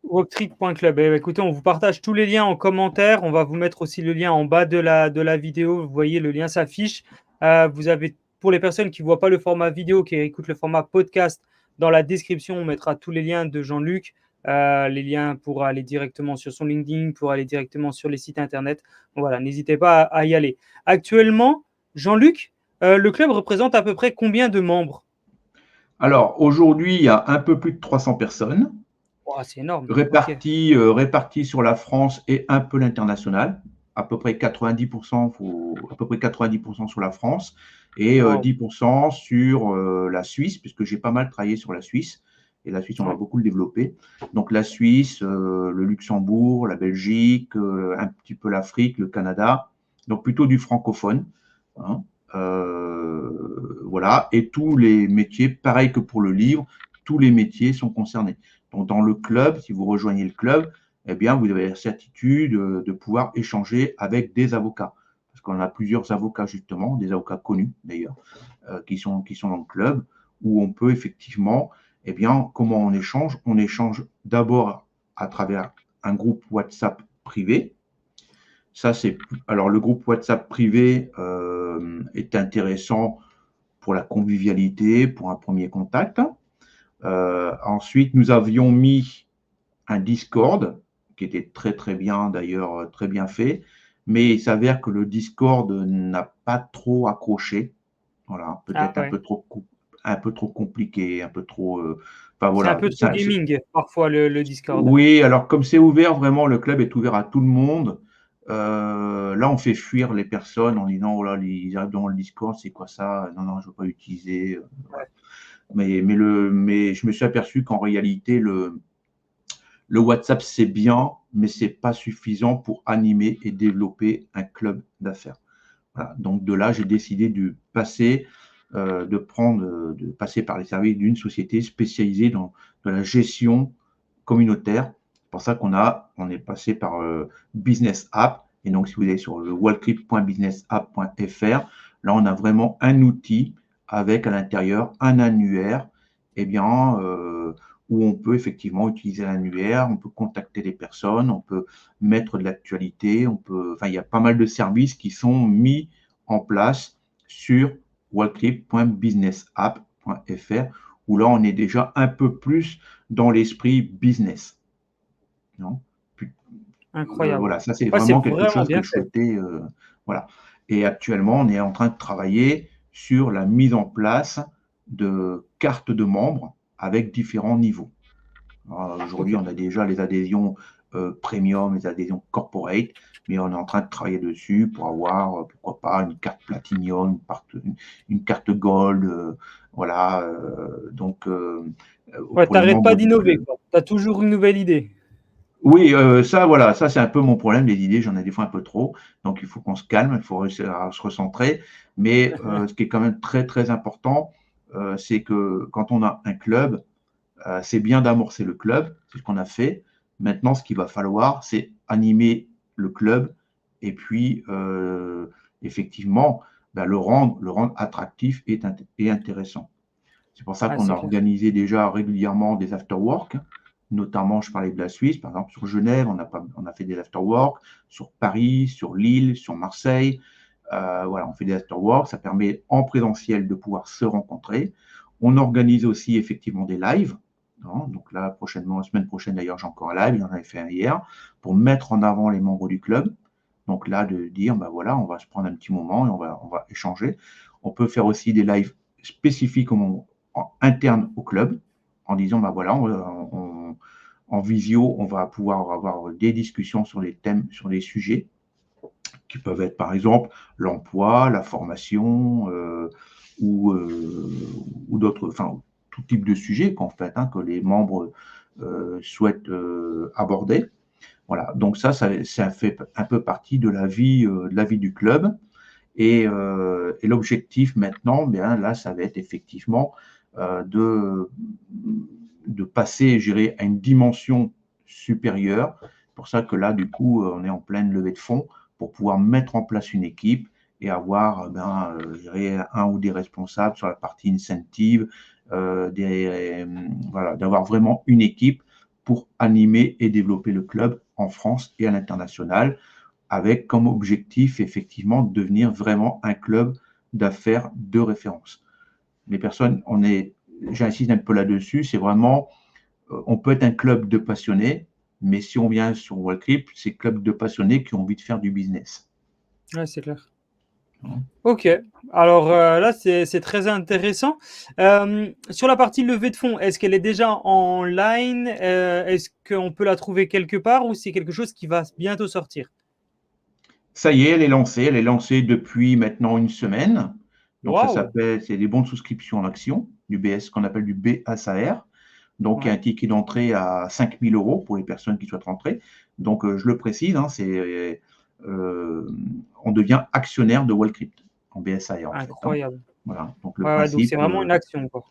Wallcrypt.club. Écoutez, on vous partage tous les liens en commentaire. On va vous mettre aussi le lien en bas de la vidéo. Vous voyez, le lien s'affiche. Vous avez, pour les personnes qui ne voient pas le format vidéo, qui écoutent le format podcast, dans la description, on mettra tous les liens de Jean-Luc, les liens pour aller directement sur son LinkedIn, pour aller directement sur les sites internet. Voilà, n'hésitez pas à y aller. Actuellement, Jean-Luc, le club représente à peu près combien de membres? Alors, aujourd'hui, il y a un peu plus de 300 personnes. Oh, c'est énorme. Réparties sur la France et un peu l'international. À peu près 90% sur la France et 10% sur la Suisse, puisque j'ai pas mal travaillé sur la Suisse. Et la Suisse, on va beaucoup le développer. Donc, la Suisse, le Luxembourg, la Belgique, un petit peu l'Afrique, le Canada. Donc, plutôt du francophone. Hein. Voilà. Et tous les métiers, pareil que pour le livre, tous les métiers sont concernés. Donc, dans le club, si vous rejoignez le club, eh bien, vous avez la certitude de pouvoir échanger avec des avocats. Parce qu'on a plusieurs avocats, justement, des avocats connus d'ailleurs, qui sont dans le club, où on peut effectivement, eh bien, comment on échange? On échange d'abord à travers un groupe WhatsApp privé. Alors, le groupe WhatsApp privé est intéressant pour la convivialité, pour un premier contact. Ensuite, nous avions mis un Discord qui était très très bien d'ailleurs, très bien fait, mais il s'avère que le Discord n'a pas trop accroché. Voilà, peut-être un peu trop compliqué, un peu trop. C'est un peu trop gaming parfois le Discord. Oui, alors comme c'est ouvert, vraiment, le club est ouvert à tout le monde. Là, on fait fuir les personnes en disant, oh là, ils arrivent dans le Discord, c'est quoi ça? Non, non, je ne veux pas utiliser. Voilà. Mais je me suis aperçu qu'en réalité, le WhatsApp, c'est bien, mais ce n'est pas suffisant pour animer et développer un club d'affaires. Voilà. Donc, de là, j'ai décidé de passer de passer par les services d'une société spécialisée dans la gestion communautaire. C'est pour ça on est passé par Business App. Et donc, si vous allez sur le wallcrypt.businessapp.fr, là, on a vraiment un outil avec à l'intérieur un annuaire, où on peut effectivement utiliser l'annuaire, on peut contacter les personnes, on peut mettre de l'actualité, il y a pas mal de services qui sont mis en place sur wallcrypt.businessapp.fr, où là, on est déjà un peu plus dans l'esprit business. Non. Incroyable. Voilà, ça c'est Ouais, c'est vraiment quelque vraiment chose que bien je fait. souhaitais. Voilà. Et actuellement, on est en train de travailler sur la mise en place de cartes de membres avec différents niveaux. Aujourd'hui, Ok. on a déjà les adhésions premium, les adhésions corporate, mais on est en train de travailler dessus pour avoir, pourquoi pas, une carte platinum, une carte gold, voilà. Ouais, Pour les t'arrêtes pas membres du d'innover, club. quoi. T'as toujours une nouvelle idée. Oui, voilà, ça c'est un peu mon problème, les idées, j'en ai des fois un peu trop, donc il faut qu'on se calme, il faut réussir à se recentrer. Mais ce qui est quand même très très important, c'est que quand on a un club, c'est bien d'amorcer le club, c'est ce qu'on a fait. Maintenant, ce qu'il va falloir, c'est animer le club et puis effectivement le rendre attractif et intéressant. C'est pour ça Ah, qu'on a c'est clair. organisé déjà régulièrement des after-work, notamment, je parlais de la Suisse, par exemple sur Genève, on a fait des after-work, sur Paris, sur Lille, sur Marseille. Voilà, on fait des after-work, ça permet en présentiel de pouvoir se rencontrer. On organise aussi effectivement des lives. Donc là, prochainement, la semaine prochaine d'ailleurs, j'ai encore un live, j'en avais fait un hier, pour mettre en avant les membres du club. Donc là, de dire, voilà, on va se prendre un petit moment et on va échanger. On peut faire aussi des lives spécifiques interne au club, en disant, voilà, en visio, on va pouvoir avoir des discussions sur les thèmes, sur les sujets qui peuvent être par exemple l'emploi, la formation ou d'autres, enfin tout type de sujets qu'en fait que les membres souhaitent aborder. Voilà, donc ça fait un peu partie de la vie du club. Et l'objectif maintenant, bien là, ça va être effectivement de passer, je dirais, à une dimension supérieure. C'est pour ça que là, du coup, on est en pleine levée de fonds pour pouvoir mettre en place une équipe et avoir, je dirais, un ou des responsables sur la partie incentive, voilà, d'avoir vraiment une équipe pour animer et développer le club en France et à l'international, avec comme objectif, effectivement, de devenir vraiment un club d'affaires de référence. Les personnes, j'insiste un peu là-dessus, c'est vraiment, on peut être un club de passionnés, mais si on vient sur Wallcrypt, c'est club de passionnés qui ont envie de faire du business. Ouais, c'est clair. Ok, alors là c'est très intéressant. Sur la partie levée de fonds, est-ce qu'elle est déjà en ligne? Est-ce qu'on peut la trouver quelque part ou c'est quelque chose qui va bientôt sortir? Ça y est, elle est lancée depuis maintenant une semaine. Donc Waouh! c'est des bons de souscription en action, du BS, qu'on appelle du BASAR. Donc il y a un Ouais, ticket d'entrée à 5 000 € pour les personnes qui souhaitent rentrer. Donc je le précise, on devient actionnaire de Wallcrypt en BSAR en fait. incroyable. Voilà, donc le Ouais, ouais, donc c'est principe, vraiment une action, quoi.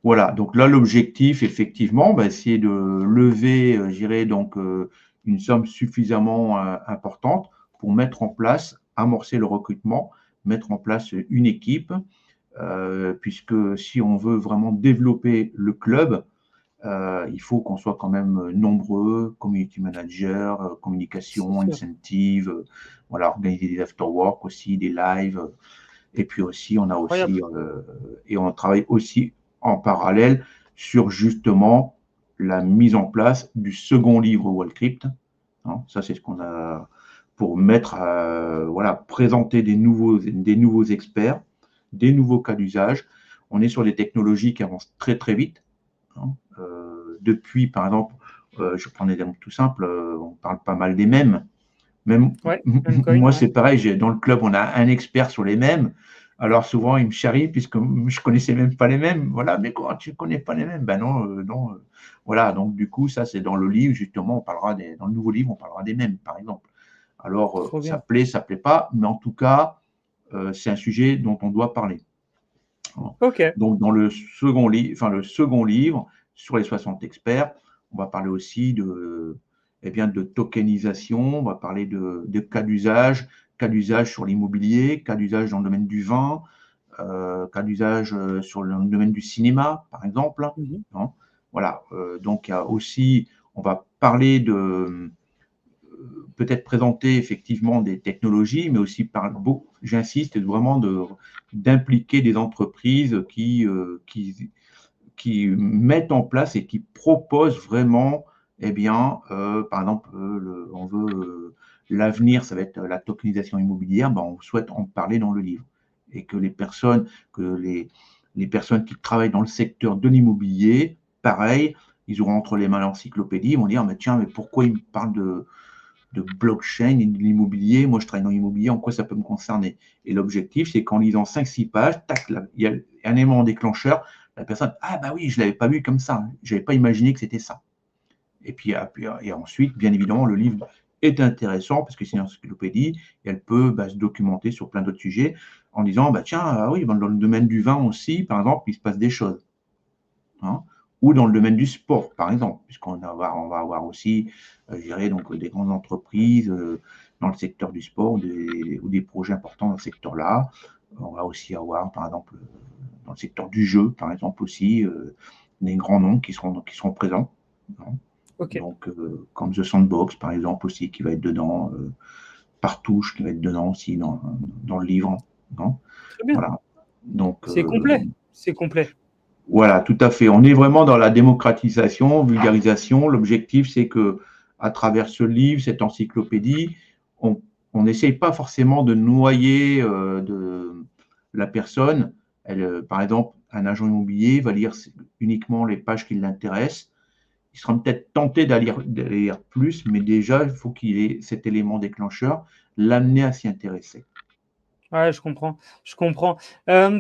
voilà, donc là, l'objectif, effectivement, c'est de lever, je dirais, donc, une somme suffisamment importante pour mettre en place, amorcer le recrutement, mettre en place une équipe, puisque si on veut vraiment développer le club, il faut qu'on soit quand même nombreux, community manager, C'est communication, sûr. incentive, voilà, organiser des after-work aussi, des lives, et puis aussi, Incroyable. et on travaille aussi en parallèle sur justement la mise en place du second livre Wallcrypt. Ça, c'est ce qu'on a pour voilà, présenter des nouveaux experts, des nouveaux cas d'usage. On est sur des technologies qui avancent très très vite. Depuis, par exemple, je prends un exemple tout simple, on parle pas mal des mèmes. Même Ouais, Uncoin, moi, ouais. c'est pareil, dans le club, on a un expert sur les mèmes. Alors souvent, il me charrie puisque je connaissais même pas les mèmes. Voilà, mais comment tu connais pas les mèmes? Ben non, non. Voilà, donc du coup, ça, c'est dans le livre, justement, dans le nouveau livre, on parlera des mèmes, par exemple. Alors, Trop bien. ça plaît pas, mais en tout cas, c'est un sujet dont on doit parler. Ok. Donc, dans le second livre, sur les 60 experts, on va parler aussi de tokenisation, on va parler de cas d'usage sur l'immobilier, cas d'usage dans le domaine du vin, cas d'usage sur le domaine du cinéma, par exemple. Mhm. Hein. Voilà. Donc, il y a aussi, on va parler peut-être présenter effectivement des technologies, mais aussi j'insiste vraiment d'impliquer des entreprises qui mettent en place et qui proposent vraiment, par exemple, on veut l'avenir, ça va être la tokenisation immobilière, ben, on souhaite en parler dans le livre. Et que les personnes qui travaillent dans le secteur de l'immobilier, pareil, ils auront entre les mains l'encyclopédie, ils vont dire, mais tiens, mais pourquoi ils me parlent de blockchain et de l'immobilier? Moi, je travaille dans l'immobilier, en quoi ça peut me concerner? Et l'objectif, c'est qu'en lisant 5-6 pages, tac, là, il y a un élément déclencheur, la personne, ah bah oui, je ne l'avais pas vu comme ça, je n'avais pas imaginé que c'était ça. Et puis, et ensuite, bien évidemment, le livre est intéressant parce que c'est une encyclopédie et elle peut se documenter sur plein d'autres sujets en disant, bah tiens, ah oui, dans le domaine du vin aussi, par exemple, il se passe des choses. Hein, ou dans le domaine du sport, par exemple, puisqu'on va avoir aussi, je dirais, donc, des grandes entreprises dans le secteur du sport ou des projets importants dans le secteur-là. On va aussi avoir, par exemple, dans le secteur du jeu, par exemple, aussi, des grands noms qui seront présents. Hein. Ok. Donc, comme The Sandbox, par exemple, aussi, qui va être dedans, Partouche, qui va être dedans aussi dans le livre. Hein. Très bien. Voilà. Donc, C'est complet. C'est complet. voilà, tout à fait. On est vraiment dans la démocratisation, vulgarisation. L'objectif, c'est que, à travers ce livre, cette encyclopédie, on n'essaye pas forcément de noyer la personne. Par exemple, un agent immobilier va lire uniquement les pages qui l'intéressent. Il sera peut-être tenté d'aller lire plus, mais déjà, il faut qu'il ait cet élément déclencheur, l'amener à s'y intéresser. Ouais, je comprends. Je comprends.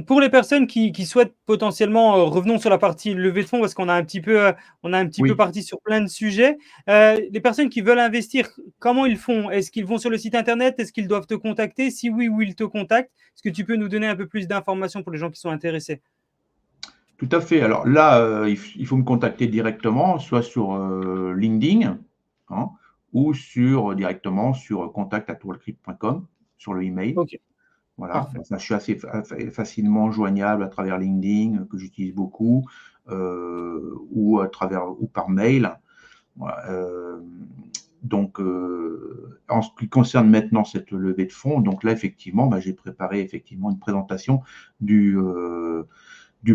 Pour les personnes qui souhaitent potentiellement, revenons sur la partie levée de fonds parce qu'on a un petit peu, on a un petit peu Oui, parti sur plein de sujets. Les personnes qui veulent investir, comment ils font? Est-ce qu'ils vont sur le site internet? Est-ce qu'ils doivent te contacter? Si oui, où ils te contactent? Est-ce que tu peux nous donner un peu plus d'informations pour les gens qui sont intéressés? tout à fait. Alors là, il faut me contacter directement, soit sur LinkedIn, hein, ou directement sur contact@wallcrypt.com, sur le email. Ok, Voilà. parfait. Je suis assez facilement joignable à travers LinkedIn, que j'utilise beaucoup, ou par mail. Voilà. Donc, en ce qui concerne maintenant cette levée de fonds, donc là, effectivement, j'ai préparé effectivement une présentation du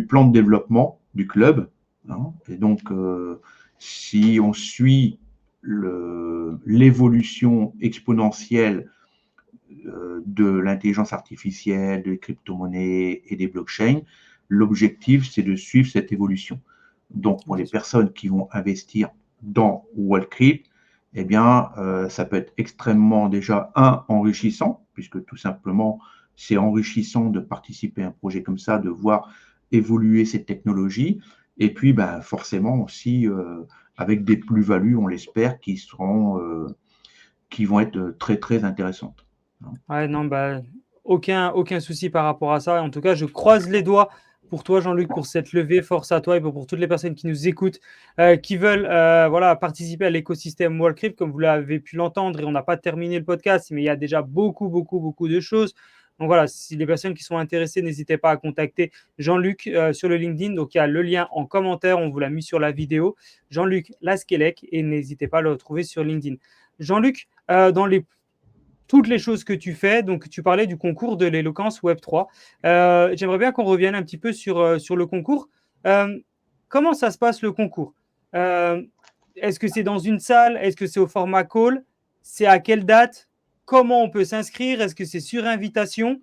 plan de développement du club. Hein. Et donc, si on suit l'évolution exponentielle de l'intelligence artificielle, des crypto-monnaies et des blockchains, l'objectif, c'est de suivre cette évolution. Donc, pour les Bien sûr. personnes qui vont investir dans WallCrypt, eh bien, ça peut être extrêmement déjà, enrichissant, puisque tout simplement, c'est enrichissant de participer à un projet comme ça, de voir évoluer cette technologie, et puis forcément aussi avec des plus-values, on l'espère, qui vont être très, très intéressantes. Ouais, non, aucun souci par rapport à ça. En tout cas, je croise les doigts pour toi, Jean-Luc, pour cette levée. Force à toi et pour toutes les personnes qui nous écoutent, qui veulent voilà, participer à l'écosystème Wallcrypt, comme vous l'avez pu l'entendre. Et on n'a pas terminé le podcast, mais il y a déjà beaucoup de choses. Donc voilà, si les personnes qui sont intéressées, n'hésitez pas à contacter Jean-Luc sur le LinkedIn. Donc il y a le lien en commentaire, on vous l'a mis sur la vidéo. Jean-Luc Laskelec, et n'hésitez pas à le retrouver sur LinkedIn. Jean-Luc, dans toutes les choses que tu fais. Donc, tu parlais du concours de l'éloquence Web3. J'aimerais bien qu'on revienne un petit peu sur le concours. Comment ça se passe le concours? Est-ce que c'est dans une salle? Est-ce que c'est au format call? C'est à quelle date? Comment on peut s'inscrire? Est-ce que c'est sur invitation?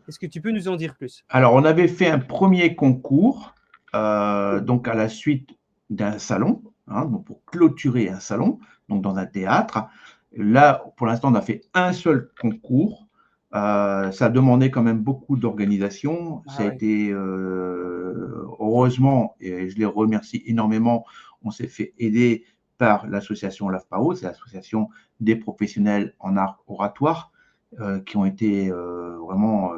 Est-ce que tu peux nous en dire plus? Alors, on avait fait un premier concours, donc à la suite d'un salon, hein, donc pour clôturer un salon, donc dans un théâtre. Là, pour l'instant, on a fait un seul concours. Ça a demandé quand même beaucoup d'organisation. Ça Ah a ouais. été, heureusement, et je les remercie énormément, on s'est fait aider par l'association LAFPAO, c'est l'association des professionnels en art oratoire, qui ont été vraiment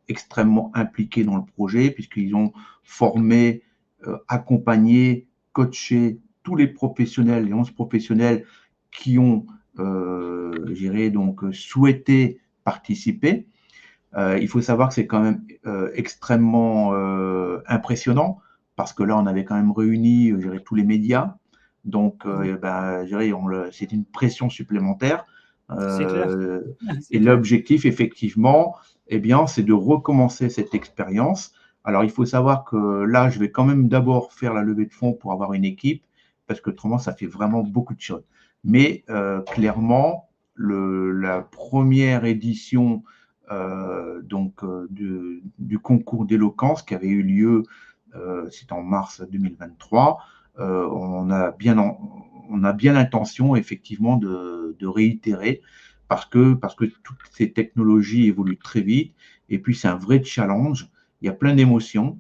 extrêmement impliqués dans le projet puisqu'ils ont formé, accompagné, coaché tous les professionnels, les 11 professionnels qui ont donc souhaité participer. Il faut savoir que c'est quand même extrêmement impressionnant parce que là, on avait quand même réuni tous les médias. Donc, c'est une pression supplémentaire. C'est clair. Et C'est clair. l'objectif, effectivement, eh bien, c'est de recommencer cette expérience. Alors, il faut savoir que là, je vais quand même d'abord faire la levée de fonds pour avoir une équipe parce que autrement, ça fait vraiment beaucoup de choses. Mais clairement, la première édition du concours d'éloquence qui avait eu lieu, c'est en mars 2023. On a bien l'intention effectivement de réitérer parce que toutes ces technologies évoluent très vite et puis c'est un vrai challenge. Il y a plein d'émotions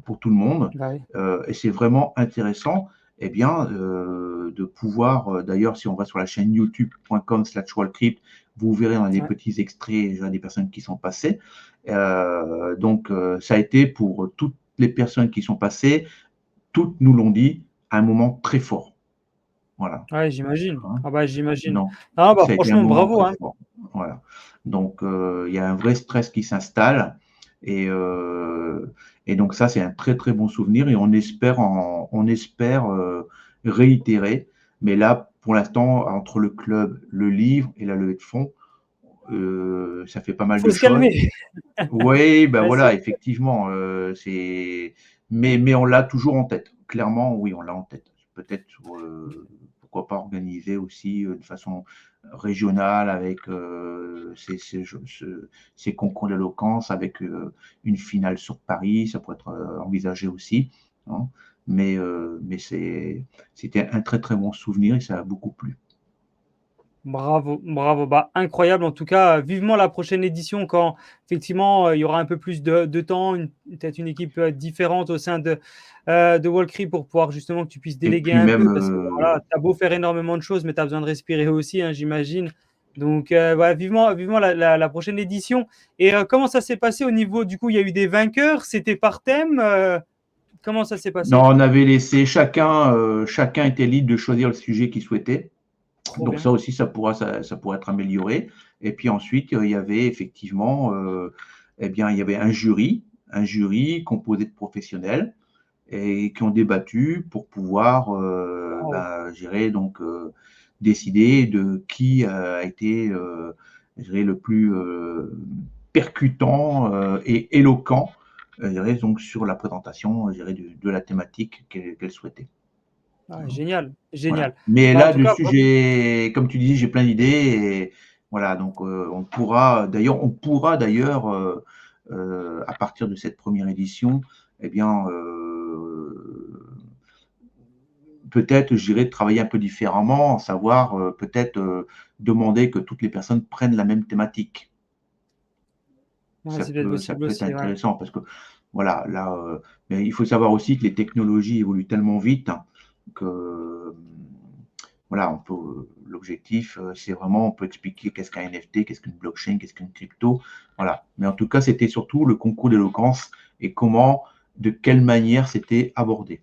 pour tout le monde Bah oui. et c'est vraiment intéressant de pouvoir, d'ailleurs, si on va sur la chaîne youtube.com/wallcrypt, vous verrez dans des Ouais. petits extraits des personnes qui sont passées. Ça a été pour toutes les personnes qui sont passées, toutes nous l'ont dit, un moment très fort. Voilà. Ouais, j'imagine. Hein. Ah bah, j'imagine. Non, Ah bah, ça a été un franchement, moment bravo, très hein. fort. Voilà. Donc, il y a un vrai stress qui s'installe et, euh, et donc ça, c'est un très très bon souvenir et on espère réitérer. Mais là, pour l'instant, entre le club, le livre et la levée de fonds, ça fait pas mal Faut de se choses. calmer. Oui, ben Ouais, c'est voilà, effectivement, mais on l'a toujours en tête. Clairement, oui, on l'a en tête. Peut-être, pourquoi pas organiser aussi de façon régionale avec ces concours d'éloquence, avec une finale sur Paris, ça pourrait être envisagé aussi, hein. Mais c'était un très très bon souvenir et ça a beaucoup plu. bravo, bravo. Bah, incroyable en tout cas, vivement la prochaine édition quand effectivement, il y aura un peu plus de temps, peut-être une équipe, différente au sein de Walkry pour pouvoir justement que tu puisses Et déléguer puis un même, peu parce que voilà, tu as beau faire énormément de choses, mais tu as besoin de respirer aussi, hein, j'imagine. Donc, ouais, vivement la prochaine édition et comment ça s'est passé au niveau du coup, il y a eu des vainqueurs? C'était par thème, comment ça s'est non, passé? on avait laissé chacun était libre de choisir le sujet qu'il souhaitait. Trop Donc bien. ça aussi, ça pourrait être amélioré. Et puis ensuite, il y avait effectivement, il y avait un jury composé de professionnels et qui ont débattu pour pouvoir, Waouh! décider de qui a été, le plus percutant et éloquent, donc sur la présentation, de la thématique qu'elle souhaitait. Ah génial, Voilà. génial. Mais Bah, en là, tout cas, dessus, comme tu dis, j'ai plein d'idées et voilà, donc on pourra d'ailleurs, à partir de cette première édition, eh bien, peut-être, je dirais, travailler un peu différemment, savoir peut-être demander que toutes les personnes prennent la même thématique. ouais, Ça c'est peut-être peut, ça possible peut être aussi, ouais. intéressant parce que voilà, là, mais il faut savoir aussi que les technologies évoluent tellement vite hein, que voilà, l'objectif, c'est vraiment, on peut expliquer qu'est-ce qu'un NFT, qu'est-ce qu'une blockchain, qu'est-ce qu'une crypto, voilà. Mais en tout cas, c'était surtout le concours d'éloquence et de quelle manière c'était abordé.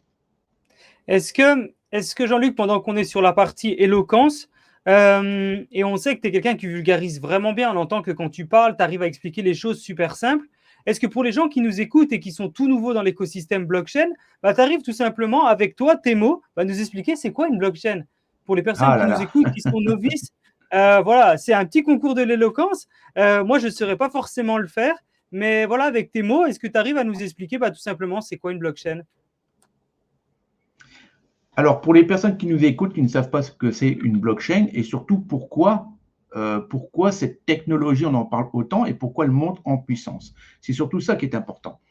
Est-ce que Jean-Luc, pendant qu'on est sur la partie éloquence, et on sait que tu es quelqu'un qui vulgarise vraiment bien, on entend que quand tu parles, tu arrives à expliquer les choses super simples. Est-ce que pour les gens qui nous écoutent et qui sont tout nouveaux dans l'écosystème blockchain, bah, tu arrives tout simplement avec toi, tes mots, bah, nous expliquer c'est quoi une blockchain? Pour les personnes Ah qui là nous là. écoutent, qui sont novices, voilà, c'est un petit concours de l'éloquence. Moi, je ne saurais pas forcément le faire, mais voilà, avec tes mots, est-ce que tu arrives à nous expliquer bah, tout simplement c'est quoi une blockchain? Alors, pour les personnes qui nous écoutent, qui ne savent pas ce que c'est une blockchain et surtout pourquoi cette technologie, on en parle autant et pourquoi elle monte en puissance. C'est surtout ça qui est important.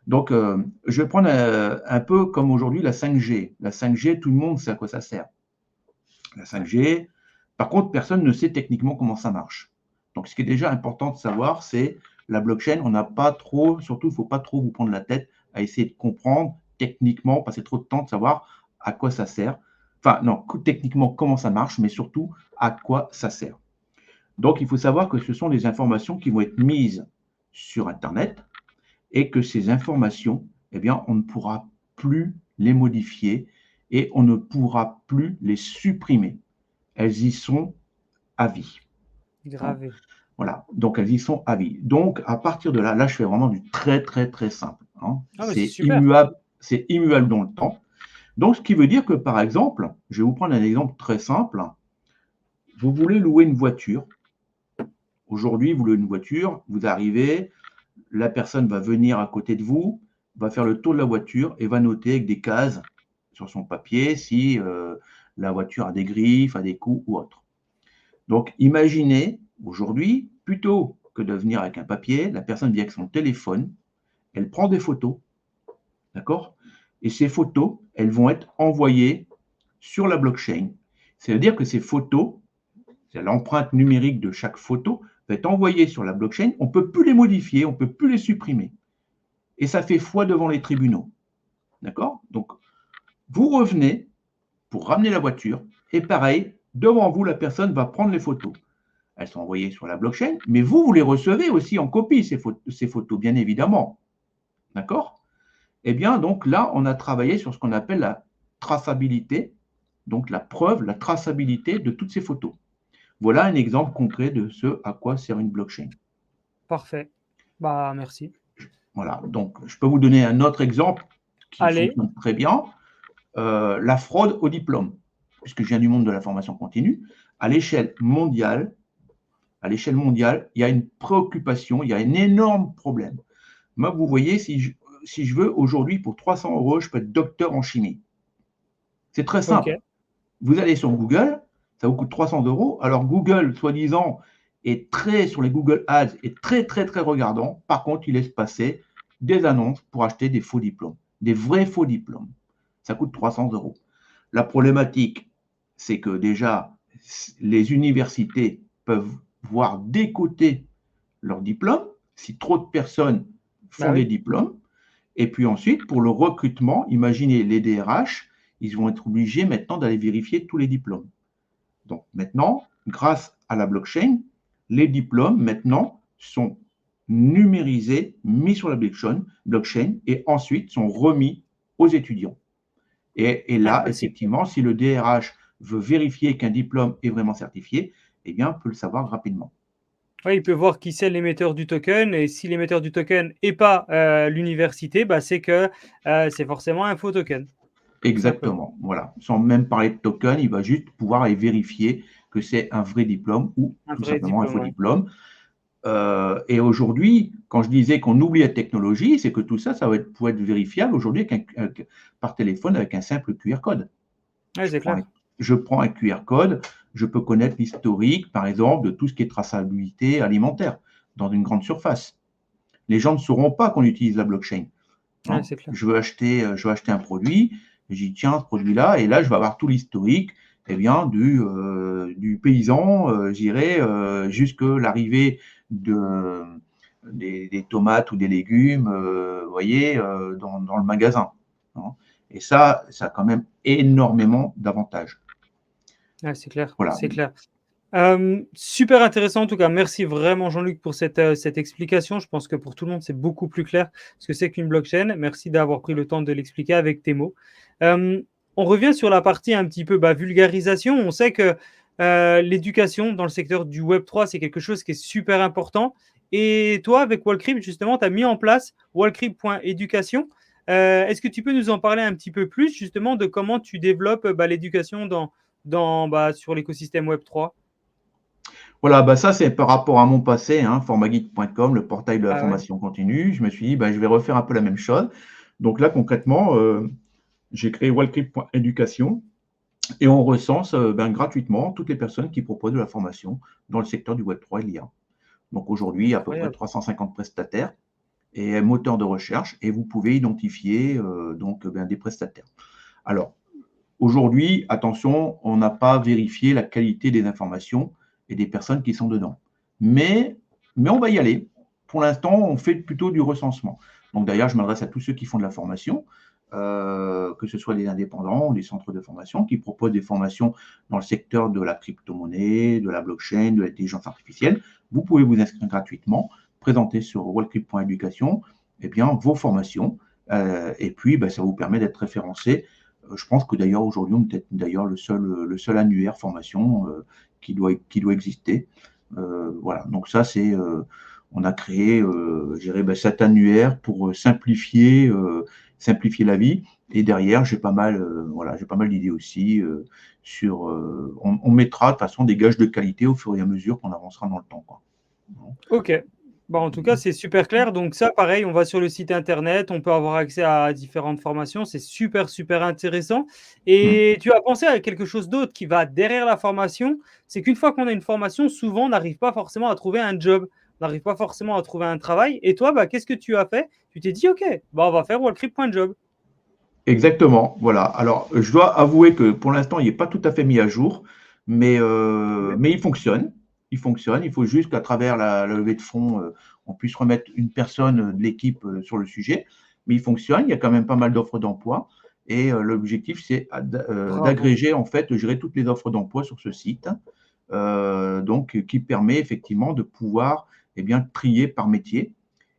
Donc, je vais prendre un peu comme aujourd'hui la 5G. La 5G, tout le monde sait à quoi ça sert. La Ouais. 5G, par contre, personne ne sait techniquement comment ça marche. Donc, ce qui est déjà important de savoir, c'est la blockchain, on n'a pas trop, surtout, il ne faut pas trop vous prendre la tête à essayer de comprendre techniquement, passer trop de temps de savoir à quoi ça sert. Enfin, non, techniquement comment ça marche, mais surtout à quoi ça sert. Donc, il faut savoir que ce sont des informations qui vont être mises sur Internet et que ces informations, eh bien, on ne pourra plus les modifier et on ne pourra plus les supprimer. Elles y sont à vie. Hein. Gravé. Voilà, donc elles y sont à vie. Donc, à partir de là, là, je fais vraiment du très, très, très simple. Hein. Ah, mais C'est immuable dans le temps. Donc, ce qui veut dire que, par exemple, je vais vous prendre un exemple très simple. Vous voulez louer une voiture. Aujourd'hui, vous louez une voiture, vous arrivez, la personne va venir à côté de vous, va faire le tour de la voiture et va noter avec des cases sur son papier si la voiture a des griffes, a des coups ou autre. Donc, imaginez aujourd'hui, plutôt que de venir avec un papier, la personne vient avec son téléphone, elle prend des photos, d'accord? Et ces photos, elles vont être envoyées sur la blockchain. C'est-à-dire que ces photos, c'est l'empreinte numérique de chaque photo, va être envoyée sur la blockchain. On ne peut plus les modifier, on ne peut plus les supprimer. Et ça fait foi devant les tribunaux. D'accord? Donc, vous revenez pour ramener la voiture, et pareil, devant vous, la personne va prendre les photos. Elles sont envoyées sur la blockchain, mais vous les recevez aussi en copie, ces photos, bien évidemment. D'accord? Eh bien, donc là, on a travaillé sur ce qu'on appelle la traçabilité, donc la preuve, la traçabilité de toutes ces photos. Voilà un exemple concret de ce à quoi sert une blockchain. Parfait. Bah, merci. Voilà, donc je peux vous donner un autre exemple qui Allez. fonctionne très bien, la fraude au diplôme, puisque je viens du monde de la formation continue. À l'échelle mondiale, il y a une préoccupation, il y a un énorme problème. Moi, vous voyez, si je veux aujourd'hui, pour 300 euros, je peux être docteur en chimie. C'est très Ok. simple. Vous allez sur Google, ça vous coûte 300 euros. Alors Google, soi-disant, est très sur les Google Ads, est très, très, très regardant. Par contre, il laisse passer des annonces pour acheter des faux diplômes, des vrais faux diplômes. Ça coûte 300 euros. La problématique, c'est que déjà, les universités peuvent voir décoter leurs diplômes si trop de personnes Bah font des oui. diplômes. Et puis ensuite, pour le recrutement, imaginez les DRH, ils vont être obligés maintenant d'aller vérifier tous les diplômes. Donc maintenant, grâce à la blockchain, les diplômes maintenant sont numérisés, mis sur la blockchain et ensuite sont remis aux étudiants. Et Ah, là, bah, c'est clair. effectivement, si le DRH veut vérifier qu'un diplôme est vraiment certifié, eh bien, on peut le savoir rapidement. Ouais, il peut voir qui c'est l'émetteur du token et si l'émetteur du token n'est pas l'université, bah, c'est que c'est forcément un faux token, tout simplement. Exactement, voilà. Sans même parler de token, il va juste pouvoir aller vérifier que c'est un vrai diplôme ou Un tout vrai simplement un diplôme, faux ouais. diplôme. Et aujourd'hui, quand je disais qu'on oublie la technologie, c'est que tout ça, pourrait être vérifiable aujourd'hui par téléphone avec un simple QR code. Ouais, c'est clair. Je prends un QR code, je peux connaître l'historique, par exemple, de tout ce qui est traçabilité alimentaire dans une grande surface. Les gens ne sauront pas qu'on utilise la blockchain. Ouais, Hein. c'est clair. Je veux acheter un produit, j'y tiens ce produit-là, et là, je vais avoir tout l'historique eh bien, du paysan, j'irai jusque l'arrivée de, des tomates ou des légumes, vous voyez, dans le magasin. Hein. Et ça a quand même énormément d'avantages. Ouais, c'est clair, Voilà. c'est clair. Super intéressant en tout cas. Merci vraiment Jean-Luc pour cette explication. Je pense que pour tout le monde, c'est beaucoup plus clair ce que c'est qu'une blockchain. Merci d'avoir pris le temps de l'expliquer avec tes mots. Hem, on revient sur la partie un petit peu, bah, vulgarisation. On sait que, l'éducation dans le secteur du web 3, c'est quelque chose qui est super important et toi, avec Wallcrypt, justement, tu as mis en place wallcrypt.education. Est-ce que tu peux nous en parler un petit peu plus, justement, de comment tu développes, bah, l'éducation bah, sur l'écosystème Web 3? Voilà, bah ça c'est par rapport à mon passé, hein, formaguide.com, le portail de la Ah ouais, formation continue. Je me suis dit, bah, je vais refaire un peu la même chose. Donc là, concrètement, j'ai créé wallcrypt.education et on recense gratuitement toutes les personnes qui proposent de la formation dans le secteur du Web3 et l'IA. Donc aujourd'hui, il y a à peu près incroyable. 350 prestataires et un moteur de recherche et vous pouvez identifier des prestataires. Alors, aujourd'hui, attention, on n'a pas vérifié la qualité des informations et des personnes qui sont dedans. Mais on va y aller. Pour l'instant, on fait plutôt du recensement. Donc d'ailleurs, je m'adresse à tous ceux qui font de la formation, que ce soit des indépendants ou des centres de formation qui proposent des formations dans le secteur de la crypto-monnaie, de la blockchain, de l'intelligence artificielle. Vous pouvez vous inscrire gratuitement. présenter sur wallcrypt.education vos formations. Et puis, ça vous permet d'être référencé. Je pense que d'ailleurs, aujourd'hui, on est peut-être d'ailleurs le seul annuaire formation qui doit exister. Voilà, donc ça, on a créé cet annuaire pour simplifier la vie. Et derrière, j'ai pas mal d'idées aussi on mettra de toute façon des gages de qualité au fur et à mesure qu'on avancera dans le temps, quoi. Ok. Bon, en tout cas, c'est super clair. Donc ça, pareil, on va sur le site internet, on peut avoir accès à différentes formations. C'est super, super intéressant. Et tu as pensé à quelque chose d'autre qui va derrière la formation. C'est qu'une fois qu'on a une formation, souvent, on n'arrive pas forcément à trouver un job. On n'arrive pas forcément à trouver un travail. Et toi, qu'est-ce que tu as fait? Tu t'es dit, OK, on va faire wallcrypt.job. Exactement, voilà. Alors, je dois avouer que pour l'instant, il n'est pas tout à fait mis à jour, mais il fonctionne. Il fonctionne. Il faut juste qu'à travers la levée de fonds, on puisse remettre une personne de l'équipe sur le sujet. Mais il fonctionne. Il y a quand même pas mal d'offres d'emploi. Et l'objectif, c'est Bravo. d'agréger, en fait, de gérer toutes les offres d'emploi sur ce site, donc qui permet effectivement de pouvoir trier par métier.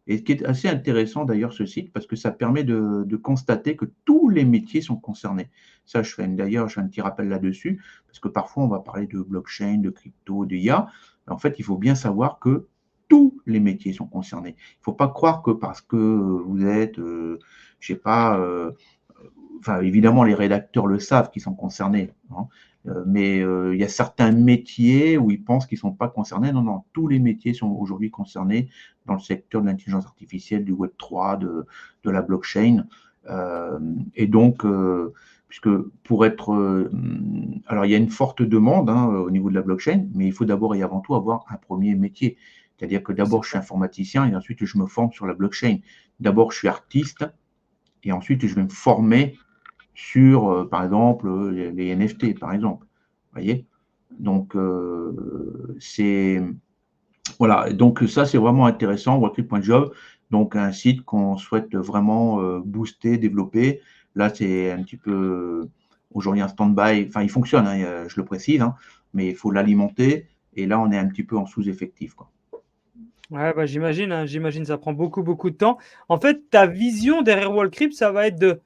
Et ce qui est assez intéressant d'ailleurs, ce site, parce que ça permet de constater que tous les métiers sont concernés. Ça, d'ailleurs, je fais un petit rappel là-dessus, parce que parfois, on va parler de blockchain, de crypto, d'IA. En fait, il faut bien savoir que tous les métiers sont concernés. Il ne faut pas croire que parce que vous êtes, je sais pas, enfin, évidemment, les rédacteurs le savent qu'ils sont concernés, hein, mais il y a certains métiers où ils pensent qu'ils ne sont pas concernés. Non, non, tous les métiers sont aujourd'hui concernés dans le secteur de l'intelligence artificielle, du Web3, de la blockchain. Et donc, puisque pour être… alors, il y a une forte demande au niveau de la blockchain, mais il faut d'abord et avant tout avoir un premier métier. C'est-à-dire que d'abord, je suis informaticien et ensuite, je me forme sur la blockchain. D'abord, je suis artiste et ensuite, je vais me former sur, par exemple, les NFT, par exemple. Vous voyez? Donc, voilà. Donc, ça, c'est vraiment intéressant, wallcrypt.job. Donc, un site qu'on souhaite vraiment booster, développer. Là, c'est un petit peu aujourd'hui un stand-by. Enfin, il fonctionne, je le précise, mais il faut l'alimenter. Et là, on est un petit peu en sous-effectif, quoi. Ouais, j'imagine, ça prend beaucoup, beaucoup de temps. En fait, ta vision derrière Wallcrypt, ça va être de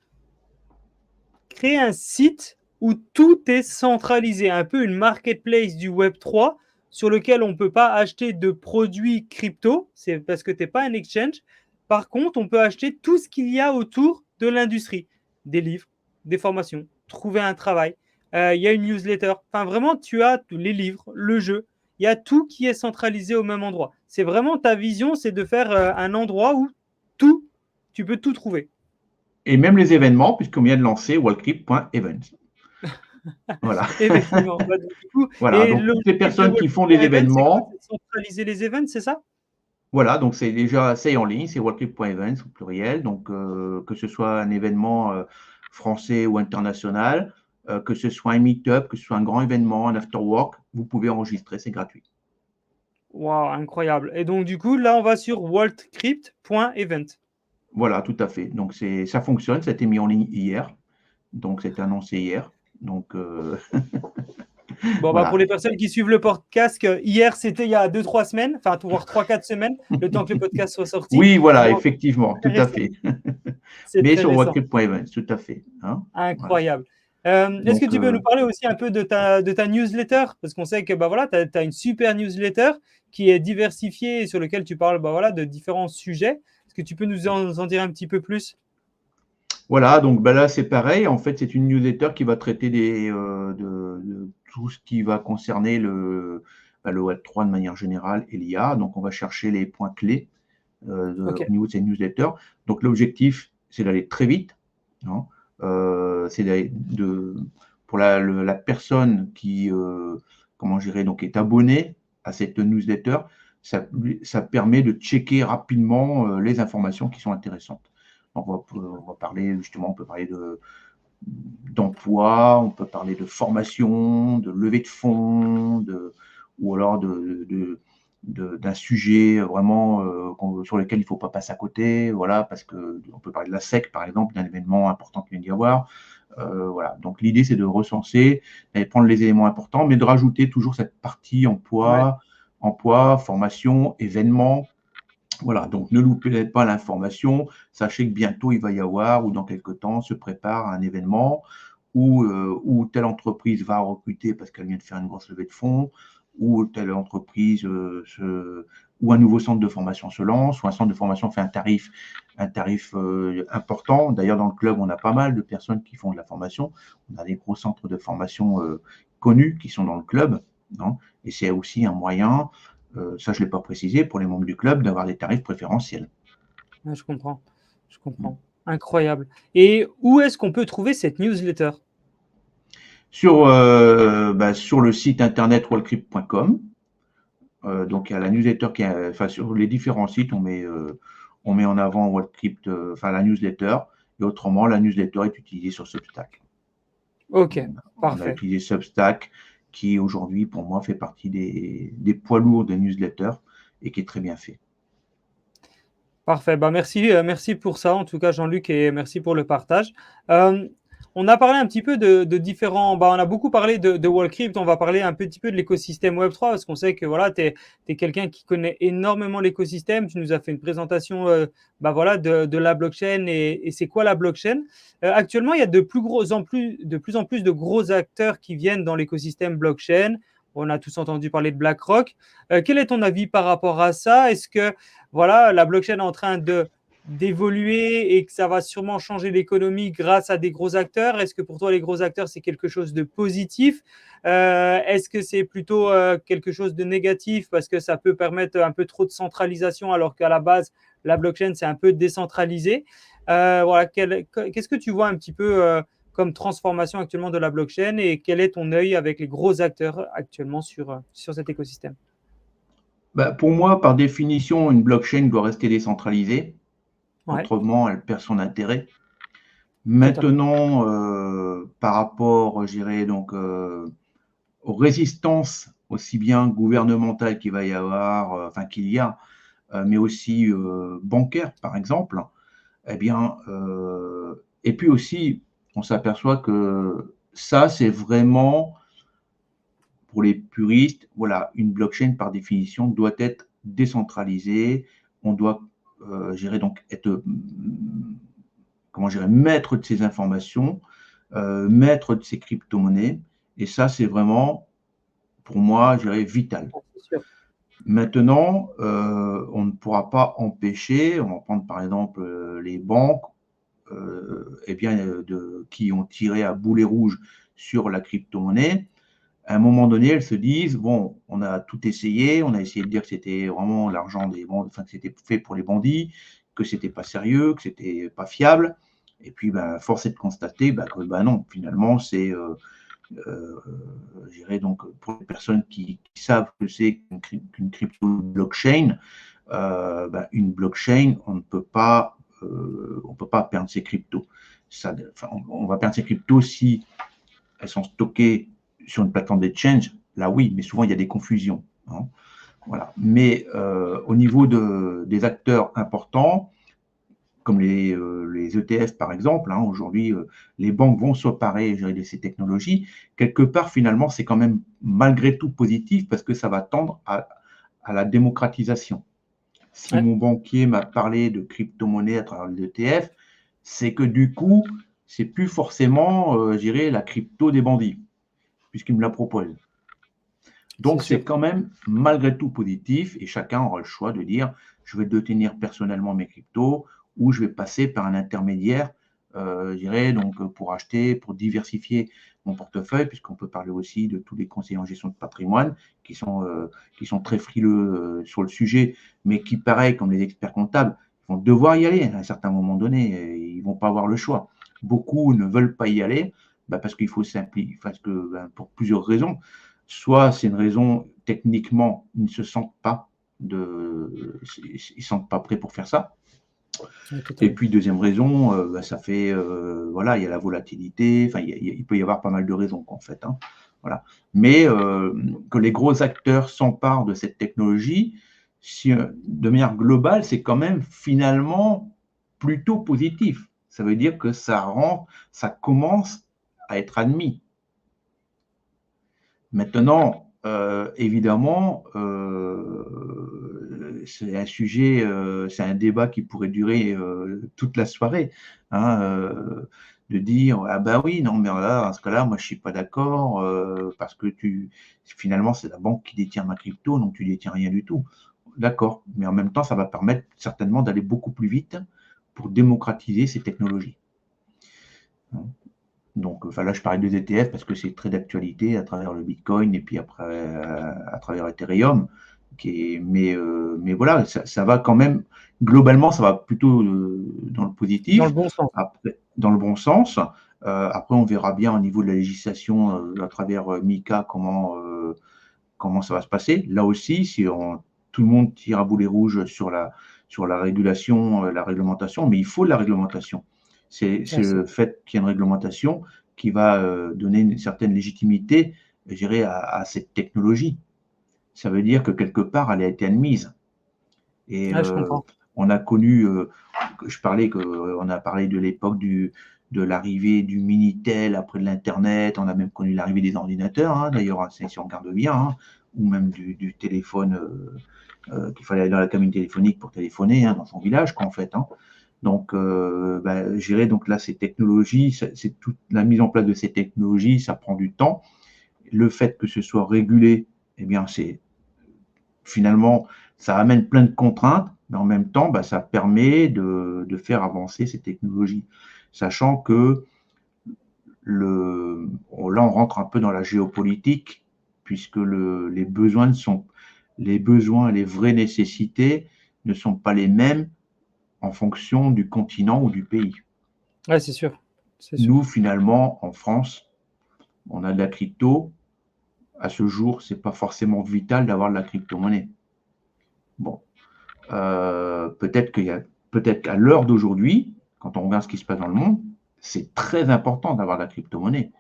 créer un site où tout est centralisé, un peu une marketplace du Web3 sur lequel on ne peut pas acheter de produits crypto, c'est parce que tu n'es pas un exchange. Par contre, on peut acheter tout ce qu'il y a autour de l'industrie, des livres, des formations, trouver un travail. Il y a une newsletter. Enfin, vraiment, tu as les livres, le jeu. Il y a tout qui est centralisé au même endroit. C'est vraiment ta vision, c'est de faire un endroit où tu peux tout trouver. Et même les événements, puisqu'on vient de lancer wallcrypt.events. Voilà. Effectivement. Du coup, Voilà, et donc toutes les l'objectif de personnes qui font des Wallcrypt.event, c'est quoi? événements, C'est de centraliser les events, c'est ça? voilà, donc c'est en ligne, c'est wallcrypt.events au pluriel, donc que ce soit un événement français ou international, que ce soit un meet-up, que ce soit un grand événement, un after-work, vous pouvez enregistrer, c'est gratuit. Waouh, incroyable. Et donc, du coup, là, on va sur wallcrypt.event. Voilà, tout à fait. Donc ça fonctionne, ça a été mis en ligne hier, donc c'était annoncé hier. Donc Bon, pour voilà. les personnes qui suivent le podcast, hier, c'était il y a 2-3 semaines, enfin, voire 3-4 semaines, le temps que le podcast soit sorti. Oui, voilà, Bon, effectivement, c'est tout très à récent. fait. C'est Mais très sur récent. wallcrypt.events, tout à fait. Voilà. Incroyable. Est-ce que Donc tu peux nous parler aussi un peu de ta newsletter? Parce qu'on sait que voilà, tu as une super newsletter qui est diversifiée et sur laquelle tu parles voilà, de différents sujets. Est-ce que tu peux nous en dire un petit peu plus? voilà, donc là c'est pareil. En fait, c'est une newsletter qui va traiter de tout ce qui va concerner le Web3 de manière générale et l'IA. Donc, on va chercher les points clés Ok. au niveau de ces newsletters. Donc, l'objectif, c'est d'aller très vite, hein. C'est pour la personne qui comment gérer, donc est abonnée à cette newsletter, ça permet de checker rapidement les informations qui sont intéressantes. Donc, on va parler justement, on peut parler d'emploi, on peut parler de formation, de levée de fonds, ou alors d'un sujet vraiment sur lequel il ne faut pas passer à côté, voilà, parce qu'on peut parler de la SEC, par exemple, d'un événement important qu'il vient d'y avoir. Voilà. Donc l'idée, c'est de recenser et prendre les éléments importants, mais de rajouter toujours cette partie Ouais. emploi, formation, événements, Voilà, donc ne loupez pas l'information. Sachez que bientôt, il va y avoir, ou dans quelques temps, se prépare un événement où telle entreprise va recruter parce qu'elle vient de faire une grosse levée de fonds, ou telle entreprise ou un nouveau centre de formation se lance, ou un centre de formation fait un tarif important. D'ailleurs, dans le club, on a pas mal de personnes qui font de la formation. On a des gros centres de formation connus qui sont dans le club, hein, et c'est aussi un moyen, ça je ne l'ai pas précisé, pour les membres du club d'avoir des tarifs préférentiels. Ouais, je comprends, je comprends. Incroyable. Et où est-ce qu'on peut trouver cette newsletter? Sur le site internet wallcrypt.com. Donc, il y a la newsletter enfin, sur les différents sites, on met en avant Wallcrypt, enfin la newsletter, et autrement, la newsletter est utilisée sur Substack. Ok, On a parfait. utilisé Substack, qui aujourd'hui, pour moi, fait partie des poids lourds des newsletters et qui est très bien fait. Parfait. Bah, merci, merci pour ça, en tout cas, Jean-Luc, et merci pour le partage. Euh, on a parlé un petit peu de différents. Bah, on a beaucoup parlé de Wallcrypt. On va parler un petit peu de l'écosystème Web3 parce qu'on sait que voilà, tu es quelqu'un qui connaît énormément l'écosystème. Tu nous as fait une présentation bah, voilà, de la blockchain et c'est quoi la blockchain. Actuellement, il y a de plus en plus de gros acteurs qui viennent dans l'écosystème blockchain. On a tous entendu parler de BlackRock. Quel est ton avis par rapport à ça? Est-ce que voilà, la blockchain est en train d'évoluer et que ça va sûrement changer l'économie grâce à des gros acteurs? Est-ce que pour toi, les gros acteurs, c'est quelque chose de positif? Est-ce que c'est plutôt quelque chose de négatif parce que ça peut permettre un peu trop de centralisation alors qu'à la base, la blockchain, c'est un peu décentralisé? Voilà, qu'est-ce que tu vois un petit peu comme transformation actuellement de la blockchain et quel est ton œil avec les gros acteurs actuellement sur cet écosystème? Pour moi, par définition, une blockchain doit rester décentralisée. Ouais, Autrement, elle perd son intérêt. totalement. Maintenant, par rapport, je dirais, donc, aux résistances aussi bien gouvernementales qu'il va y avoir, enfin qu'il y a, mais aussi bancaires, par exemple, eh bien, et puis aussi, on s'aperçoit que ça, c'est vraiment, pour les puristes, voilà, une blockchain, par définition, doit être décentralisée. On doit, donc être, comment je dirais, maître de ces informations, maître de ces crypto-monnaies. Et ça, c'est vraiment, pour moi, je dirais, vital. C'est sûr. Maintenant, on ne pourra pas empêcher, on va prendre par exemple les banques, eh bien, qui ont tiré à boulet rouge sur la crypto-monnaie. À un moment donné, elles se disent, bon, on a tout essayé, on a essayé de dire que c'était vraiment l'argent des bandits, enfin que c'était fait pour les bandits, que c'était pas sérieux, que c'était pas fiable. Et puis, ben, force est de constater que ben non, finalement, c'est je dirais donc pour les personnes qui savent que c'est qu'une crypto blockchain, une blockchain, on ne peut pas perdre ses cryptos. Ça, enfin, on va perdre ses cryptos si elles sont stockées sur une plateforme d'exchange. Là, oui, mais souvent il y a des confusions, hein. Voilà. Mais au niveau des acteurs importants, comme les ETF par exemple, hein, aujourd'hui, les banques vont s'emparer de ces technologies. Quelque part, finalement, c'est quand même malgré tout positif parce que ça va tendre à la démocratisation. Si Ouais. mon banquier m'a parlé de crypto-monnaie à travers les ETF, c'est que du coup, c'est plus forcément, je dirais, la crypto des bandits, puisqu'il me la propose. C'est Donc, c'est sûr. quand même malgré tout positif et chacun aura le choix de dire je vais détenir personnellement mes cryptos ou je vais passer par un intermédiaire, je dirais, donc pour acheter, pour diversifier mon portefeuille, puisqu'on peut parler aussi de tous les conseillers en gestion de patrimoine qui sont très frileux sur le sujet, mais qui, pareil, comme les experts comptables, vont devoir y aller à un certain moment donné, ils ne vont pas avoir le choix. Beaucoup ne veulent pas y aller parce qu'il faut simplifier, parce que, pour plusieurs raisons. Soit c'est une raison techniquement, ils ne se sentent pas ils sentent pas prêts pour faire ça. Ouais, Et totalement. puis deuxième raison, ça fait voilà, il y a la volatilité, enfin il peut y avoir pas mal de raisons en fait, hein. Voilà. Mais que les gros acteurs s'emparent de cette technologie, si, de manière globale, c'est quand même finalement plutôt positif. Ça veut dire que ça commence à être admis. Maintenant, évidemment, c'est un sujet, c'est un débat qui pourrait durer toute la soirée, hein, de dire ah bah oui, non, mais là, dans ce cas-là, moi je suis pas d'accord parce que finalement c'est la banque qui détient ma crypto, donc tu détiens rien du tout. D'accord, mais en même temps, ça va permettre certainement d'aller beaucoup plus vite pour démocratiser ces technologies. Donc, enfin là, je parlais des ETF parce que c'est très d'actualité à travers le Bitcoin et puis après à travers Ethereum. Mais voilà, ça va quand même, globalement, ça va plutôt dans le Dans le positif, bon sens. après, dans le bon sens. Après, on verra bien au niveau de la législation à travers MiCA comment ça va se passer. Là aussi, si tout le monde tire à boulet rouge sur la régulation, la réglementation, mais il faut de la réglementation. C'est le fait qu'il y ait une réglementation qui va donner une certaine légitimité, je dirais, à cette technologie. Ça veut dire que quelque part, elle a été admise. Et Je comprends. on a connu, on a parlé de l'époque de l'arrivée du Minitel, après de l'Internet, on a même connu l'arrivée des ordinateurs, hein, d'ailleurs, si on regarde bien, hein, ou même du téléphone, qu'il fallait aller dans la cabine téléphonique pour téléphoner, hein, dans son village, quoi, en fait. Hein. Donc, je dirais, donc là, ces technologies, c'est toute la mise en place de ces technologies, ça prend du temps. Le fait que ce soit régulé, eh bien, finalement, ça amène plein de contraintes, mais en même temps, ça permet de faire avancer ces technologies. Sachant que là, on rentre un peu dans la géopolitique, puisque les besoins et les vraies nécessités ne sont pas les mêmes en fonction du continent ou du pays. Ouais, c'est sûr. Nous, finalement, en France, on a de la crypto. À ce jour, ce n'est pas forcément vital d'avoir de la crypto-monnaie. Bon, peut-être qu'à l'heure d'aujourd'hui, quand on regarde ce qui se passe dans le monde, c'est très important d'avoir de la crypto-monnaie.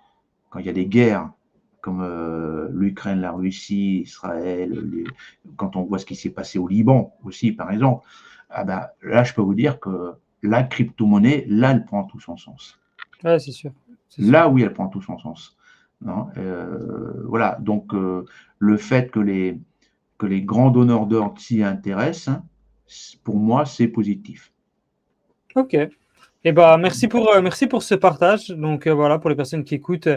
Quand il y a des guerres comme l'Ukraine, la Russie, Israël, quand on voit ce qui s'est passé au Liban aussi, par exemple, là, je peux vous dire que la crypto-monnaie, là, elle prend tout son sens. Ouais, c'est sûr. Là, oui, elle prend tout son sens. Voilà, donc le fait que les grands donneurs d'ordre s'y intéressent, hein, pour moi, c'est positif. Ok. Merci pour ce partage. Donc voilà, pour les personnes qui écoutent,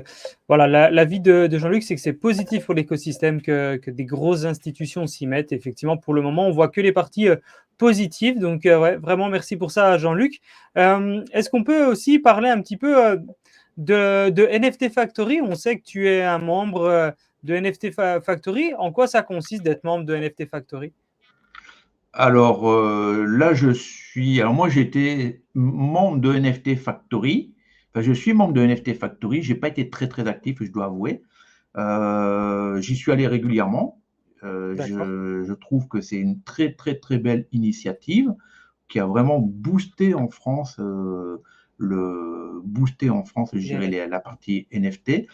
voilà, l'avis de Jean-Luc, c'est que c'est positif pour l'écosystème que des grosses institutions s'y mettent. Effectivement, pour le moment, on voit que les parties positives. Donc ouais, vraiment, merci pour ça, Jean-Luc. Est-ce qu'on peut aussi parler un petit peu de NFT Factory? On sait que tu es un membre de NFT Factory. En quoi ça consiste d'être membre de NFT Factory? Alors là, alors moi, j'étais membre de NFT Factory. Enfin, je suis membre de NFT Factory. Je n'ai pas été très, très actif, je dois avouer. J'y suis allé régulièrement. Je trouve que c'est une très, très, très belle initiative qui a vraiment boosté en France, je dirais, la partie NFT.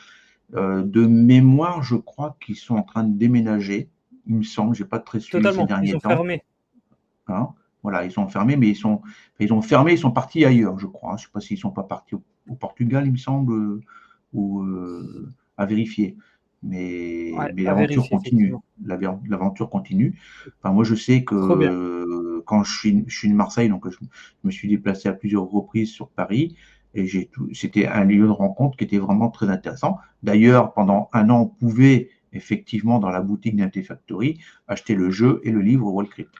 De mémoire, je crois qu'ils sont en train de déménager. Il me semble, je n'ai pas très suivi ces Totalement. Ils derniers ont temps. fermé. Hein, voilà, ils sont fermés, mais ils ont fermé, ils sont partis ailleurs, je crois. Je ne sais pas s'ils ne sont pas partis au Portugal, il me semble, ou à vérifier. Mais Ouais, à l'aventure vérifier, continue. effectivement. L'aventure continue. Enfin, moi, je sais Trop bien. que quand je suis de Marseille, donc je me suis déplacé à plusieurs reprises sur Paris, et c'était un lieu de rencontre qui était vraiment très intéressant. D'ailleurs, pendant un an, on pouvait effectivement, dans la boutique d'NT Factory, acheter le jeu et le livre Wall Crypt.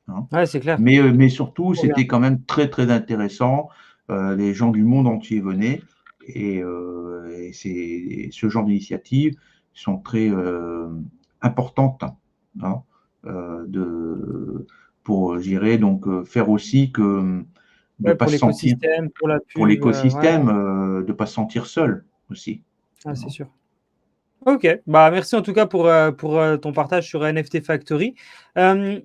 Hein. Ouais, c'est clair. Mais surtout, Trop bien. c'était quand même très, très intéressant. Les gens du monde entier venaient et ce genre d'initiatives sont très importantes, hein, pour, je dirais, donc faire aussi que de Ouais, pas pour se sentir, l'écosystème, pour la pour pub, ouais, l'écosystème, de pas se sentir seul aussi. c'est Hein. sûr. Ok, merci en tout cas pour ton partage sur NFT Factory. Euh,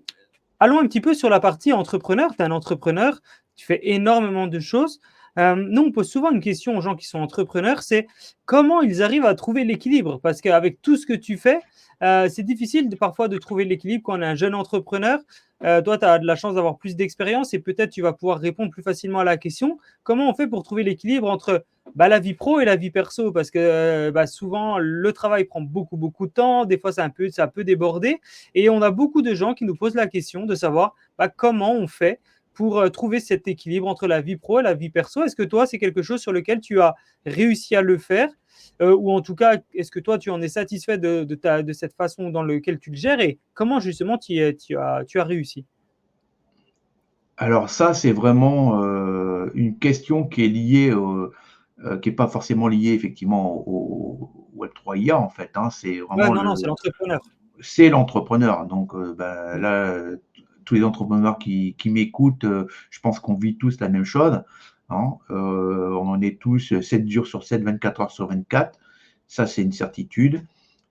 Allons un petit peu sur la partie entrepreneur. Tu es un entrepreneur, tu fais énormément de choses. Nous, on pose souvent une question aux gens qui sont entrepreneurs, c'est comment ils arrivent à trouver l'équilibre? Parce qu'avec tout ce que tu fais, c'est difficile parfois de trouver l'équilibre quand on est un jeune entrepreneur. toi, tu as de la chance d'avoir plus d'expérience et peut-être tu vas pouvoir répondre plus facilement à la question. Comment on fait pour trouver l'équilibre entre la vie pro et la vie perso? Parce que souvent, le travail prend beaucoup, beaucoup de temps. Des fois, ça peut déborder. Et on a beaucoup de gens qui nous posent la question de savoir comment on fait pour trouver cet équilibre entre la vie pro et la vie perso. Est-ce que toi, c'est quelque chose sur lequel tu as réussi à le faire? Ou en tout cas, est-ce que toi, tu en es satisfait de cette façon dans laquelle tu le gères et comment justement tu as réussi? Alors ça, c'est vraiment une question qui est liée, qui n'est pas forcément liée effectivement au Web3 IA en fait. Hein. C'est Ouais, vraiment non, non, c'est l'entrepreneur. c'est l'entrepreneur. Donc là, tous les entrepreneurs qui m'écoutent, je pense qu'on vit tous la même chose. Hein. On en est tous 7 jours sur 7, 24 heures sur 24. Ça, c'est une certitude.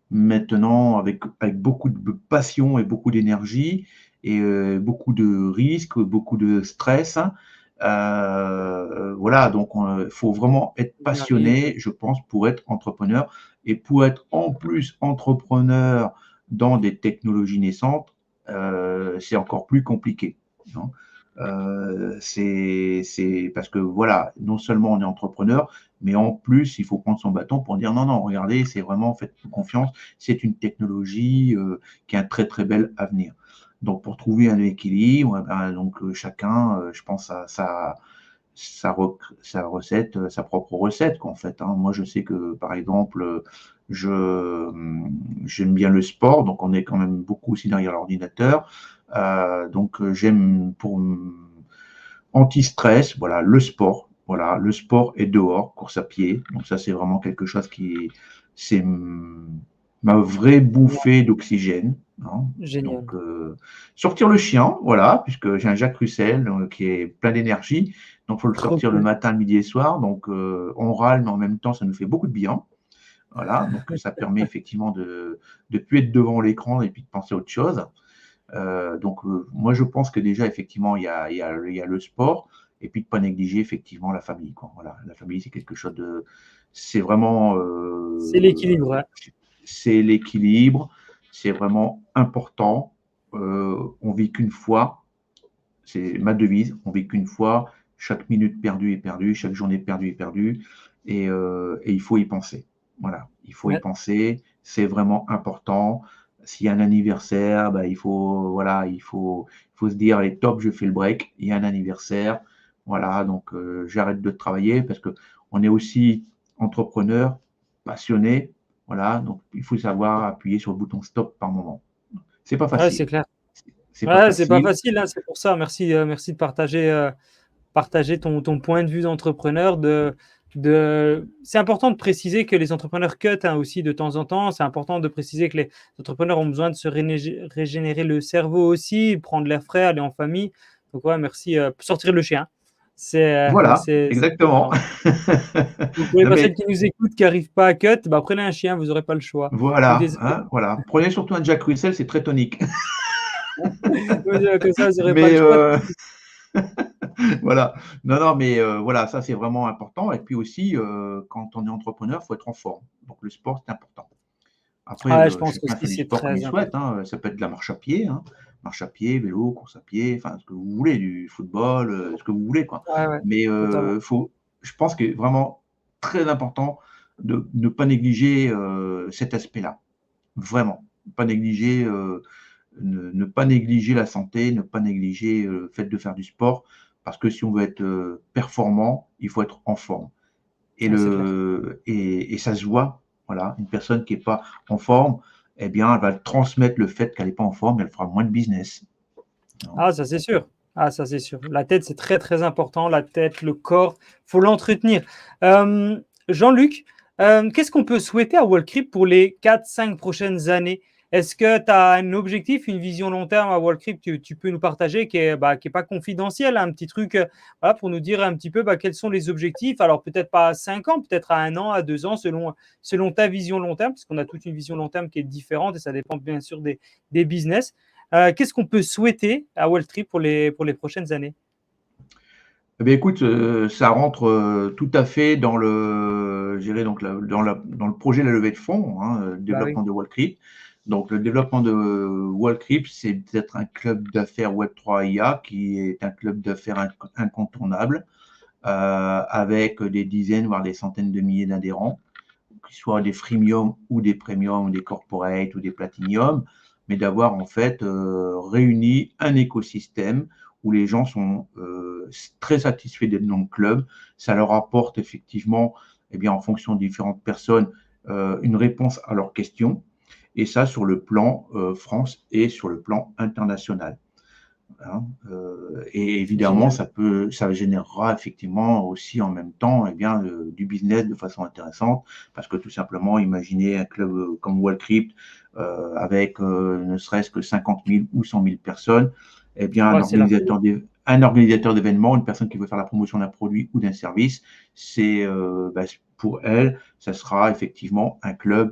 Maintenant, avec beaucoup de passion et beaucoup d'énergie et beaucoup de risques, beaucoup de stress. Hein. Voilà, donc il faut vraiment être On y arrive. passionné, je pense, pour être entrepreneur. Et pour être en plus entrepreneur dans des technologies naissantes, c'est encore plus compliqué. Hein. C'est parce que voilà, non seulement on est entrepreneur, mais en plus, il faut prendre son bâton pour dire non, non, regardez, c'est vraiment, faites-nous confiance, c'est une technologie qui a un très, très bel avenir. Donc, pour trouver un équilibre, donc, chacun, je pense, a sa recette, sa propre recette, quoi, en fait. Hein. Moi, je sais que, par exemple, j'aime bien le sport, donc on est quand même beaucoup aussi derrière l'ordinateur. Donc, j'aime pour anti-stress, voilà, le sport. Voilà, le sport est dehors, course à pied. Donc ça, c'est vraiment quelque chose c'est ma vraie bouffée d'oxygène. Hein. Génial. Donc, sortir le chien, voilà, puisque j'ai un Jack Russell qui est plein d'énergie. Donc, il faut le Trop sortir le cool. matin, le midi et soir. Donc, on râle, mais en même temps, ça nous fait beaucoup de bien. Voilà, donc ça permet effectivement de ne plus être devant l'écran et puis de penser à autre chose. Donc, moi, je pense que déjà, effectivement, il y a le sport et puis de ne pas négliger effectivement la famille. Quoi. Voilà, la famille, c'est quelque chose de. C'est vraiment. C'est l'équilibre. Hein. C'est l'équilibre, c'est vraiment important. On vit qu'une fois, c'est ma devise, on vit qu'une fois. Chaque minute perdue est perdue, chaque journée perdue est perdue, et il faut y penser. Voilà, il faut y Ouais. penser, c'est vraiment important. S'il y a un anniversaire, il faut, voilà, il faut se dire, allez, top, je fais le break. Il y a un anniversaire, voilà, donc j'arrête de travailler parce que on est aussi entrepreneur, passionné, voilà, donc il faut savoir appuyer sur le bouton stop par moment. C'est pas Ouais, c'est facile. clair. C'est pas Ouais, c'est pas facile. facile, hein, c'est pour ça. Merci, merci de partager ton point de vue d'entrepreneur. C'est important de préciser que les entrepreneurs cut aussi de temps en temps. C'est important de préciser que les entrepreneurs ont besoin de se régénérer le cerveau aussi, prendre l'air frais, aller en famille. Donc, ouais, merci. Sortir le chien, Voilà, c'est exactement. important. Donc, pour les Non personnes mais qui nous écoutent, qui n'arrivent pas à cut, prenez un chien, vous n'aurez pas le choix. Ou voilà, des... hein, voilà. Prenez surtout un Jack Russell, c'est très tonique. Comme ça, vous n'aurez pas le Mais choix. voilà. Non, non, mais voilà, ça c'est vraiment important. Et puis aussi, quand on est entrepreneur, il faut être en forme. Donc le sport, c'est important. Après, Ah, je pense chacun aussi fait du c'est sport comme il très souhaite. important. Hein. Ça peut être de la marche à pied, hein. Marche à pied, vélo, course à pied, enfin ce que vous voulez, du football, ce que vous voulez, quoi. Ouais, ouais, Mais totalement. je pense que vraiment très important de ne pas négliger cet aspect-là. Vraiment. Pas négliger, ne pas négliger la santé, ne pas négliger le fait de faire du sport, parce que si on veut être performant, il faut être en forme. Ouais, c'est clair. Et ça se voit. Voilà, une personne qui n'est pas en forme, eh bien, elle va transmettre le fait qu'elle n'est pas en forme, elle fera moins de business. Non. Ah, ça c'est sûr. Ah, ça c'est sûr. La tête, c'est très très important. La tête, le corps, faut l'entretenir. Jean-Luc, qu'est-ce qu'on peut souhaiter à Wallcrypt pour les 4-5 prochaines années? Est-ce que tu as un objectif, une vision long terme à Wallcrypt que tu peux nous partager qui est pas confidentiel, un petit truc voilà, pour nous dire un petit peu quels sont les objectifs? Alors peut-être pas à 5 ans, peut-être à 1 an, à 2 ans, selon ta vision long terme, parce qu'on a toute une vision long terme qui est différente et ça dépend bien sûr des business. Qu'est-ce qu'on peut souhaiter à Walltree pour les prochaines années? Eh bien, écoute, ça rentre tout à fait dans le, je dirais donc dans le projet de la levée de fonds, hein, le Bah oui. développement de Wall Street. Donc, le développement de Wallcrypt, c'est peut-être un club d'affaires Web3 IA qui est un club d'affaires incontournable avec des dizaines, voire des centaines de milliers d'adhérents, qu'ils soient des freemium ou des premium, ou des corporate ou des platinum, mais d'avoir en fait réuni un écosystème où les gens sont très satisfaits d'être dans le club. Ça leur apporte effectivement, eh bien, en fonction de différentes personnes, une réponse à leurs questions. Et ça sur le plan France et sur le plan international. Hein, et évidemment, Génial. ça générera effectivement aussi en même temps eh bien, du business de façon intéressante, parce que tout simplement, imaginez un club comme Wallcrypt avec ne serait-ce que 50 000 ou 100 000 personnes, eh bien, Ouais, c'est la folie. un organisateur d'événements, une personne qui veut faire la promotion d'un produit ou d'un service, c'est pour elle, ça sera effectivement un club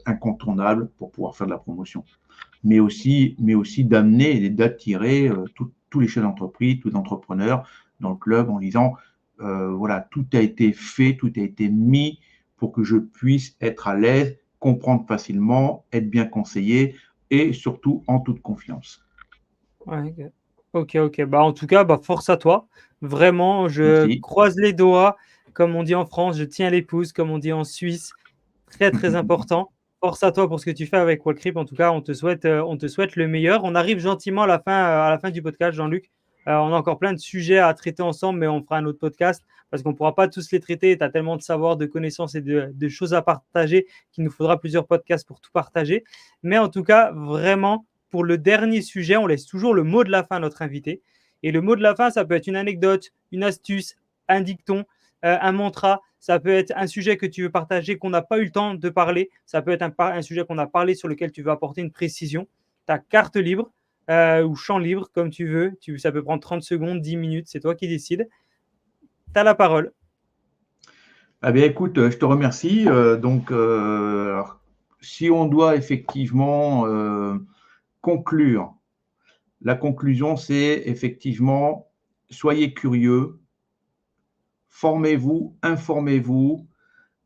incontournable pour pouvoir faire de la promotion, mais aussi d'amener et d'attirer tous les chefs d'entreprise, tous les entrepreneurs dans le club en disant voilà, tout a été fait, tout a été mis pour que je puisse être à l'aise, comprendre facilement, être bien conseillé et surtout en toute confiance. Ouais, ok, ok. Bah, en tout cas, bah, force à toi. Vraiment, je Merci. croise les doigts, comme on dit en France, je tiens les pouces, comme on dit en Suisse. Très, très important. Force à toi pour ce que tu fais avec Wallcrypt. En tout cas, on te souhaite le meilleur. On arrive gentiment à la fin du podcast, Jean-Luc. On a encore plein de sujets à traiter ensemble, mais on fera un autre podcast parce qu'on ne pourra pas tous les traiter. Tu as tellement de savoir, de connaissances et de choses à partager qu'il nous faudra plusieurs podcasts pour tout partager. Mais en tout cas, vraiment, pour le dernier sujet, on laisse toujours le mot de la fin à notre invité. Et le mot de la fin, ça peut être une anecdote, une astuce, un dicton, un mantra. Ça peut être un sujet que tu veux partager qu'on n'a pas eu le temps de parler. Ça peut être un sujet qu'on a parlé sur lequel tu veux apporter une précision. Ta carte libre ou champ libre, comme tu veux. Ça peut prendre 30 secondes, 10 minutes, c'est toi qui décides. Tu as la parole. Eh bien, écoute, je te remercie. Alors, si on doit effectivement conclure, la conclusion, c'est effectivement, soyez curieux, formez-vous, informez-vous,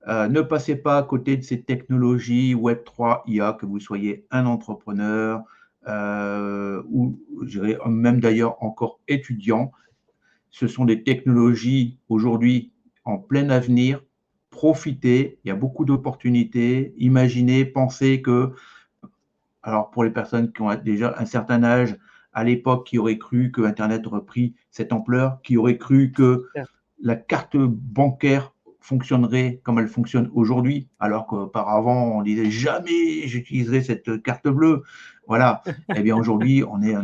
ne passez pas à côté de ces technologies Web3, IA, que vous soyez un entrepreneur ou je dirais même d'ailleurs encore étudiant. Ce sont des technologies aujourd'hui en plein avenir. Profitez, il y a beaucoup d'opportunités. Imaginez, pensez que, alors pour les personnes qui ont déjà un certain âge, à l'époque, qui auraient cru que Internet aurait pris cette ampleur, qui auraient cru que la carte bancaire fonctionnerait comme elle fonctionne aujourd'hui, alors qu'auparavant, on disait jamais j'utiliserai cette carte bleue. Voilà. Eh bien, aujourd'hui, on est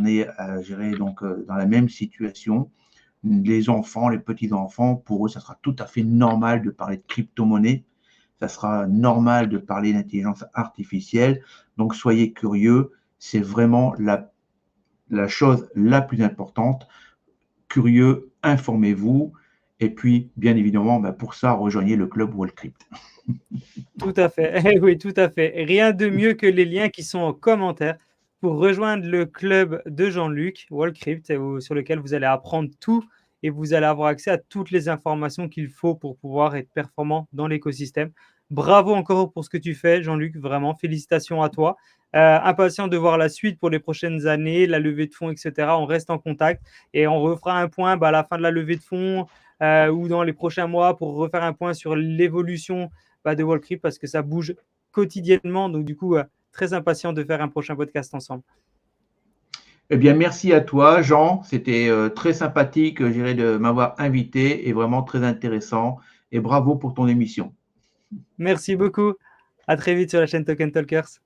donc, dans la même situation. Les enfants, les petits-enfants, pour eux, ça sera tout à fait normal de parler de crypto-monnaie. Ça sera normal de parler d'intelligence artificielle. Donc, soyez curieux. C'est vraiment la chose la plus importante. Curieux, informez-vous. Et puis, bien évidemment, pour ça, rejoignez le club Wallcrypt. Tout à fait. Eh oui, tout à fait. Rien de mieux que les liens qui sont en commentaire pour rejoindre le club de Jean-Luc Wallcrypt, sur lequel vous allez apprendre tout et vous allez avoir accès à toutes les informations qu'il faut pour pouvoir être performant dans l'écosystème. Bravo encore pour ce que tu fais, Jean-Luc. Vraiment, félicitations à toi. Impatient de voir la suite pour les prochaines années, la levée de fonds, etc. On reste en contact et on refera un point à la fin de la levée de fonds ou dans les prochains mois pour refaire un point sur l'évolution de Wallcrypt parce que ça bouge quotidiennement. Donc, du coup, très impatient de faire un prochain podcast ensemble. Eh bien, merci à toi, Jean. C'était très sympathique, je dirais, de m'avoir invité et vraiment très intéressant. Et bravo pour ton émission. Merci beaucoup. À très vite sur la chaîne Token Talkers.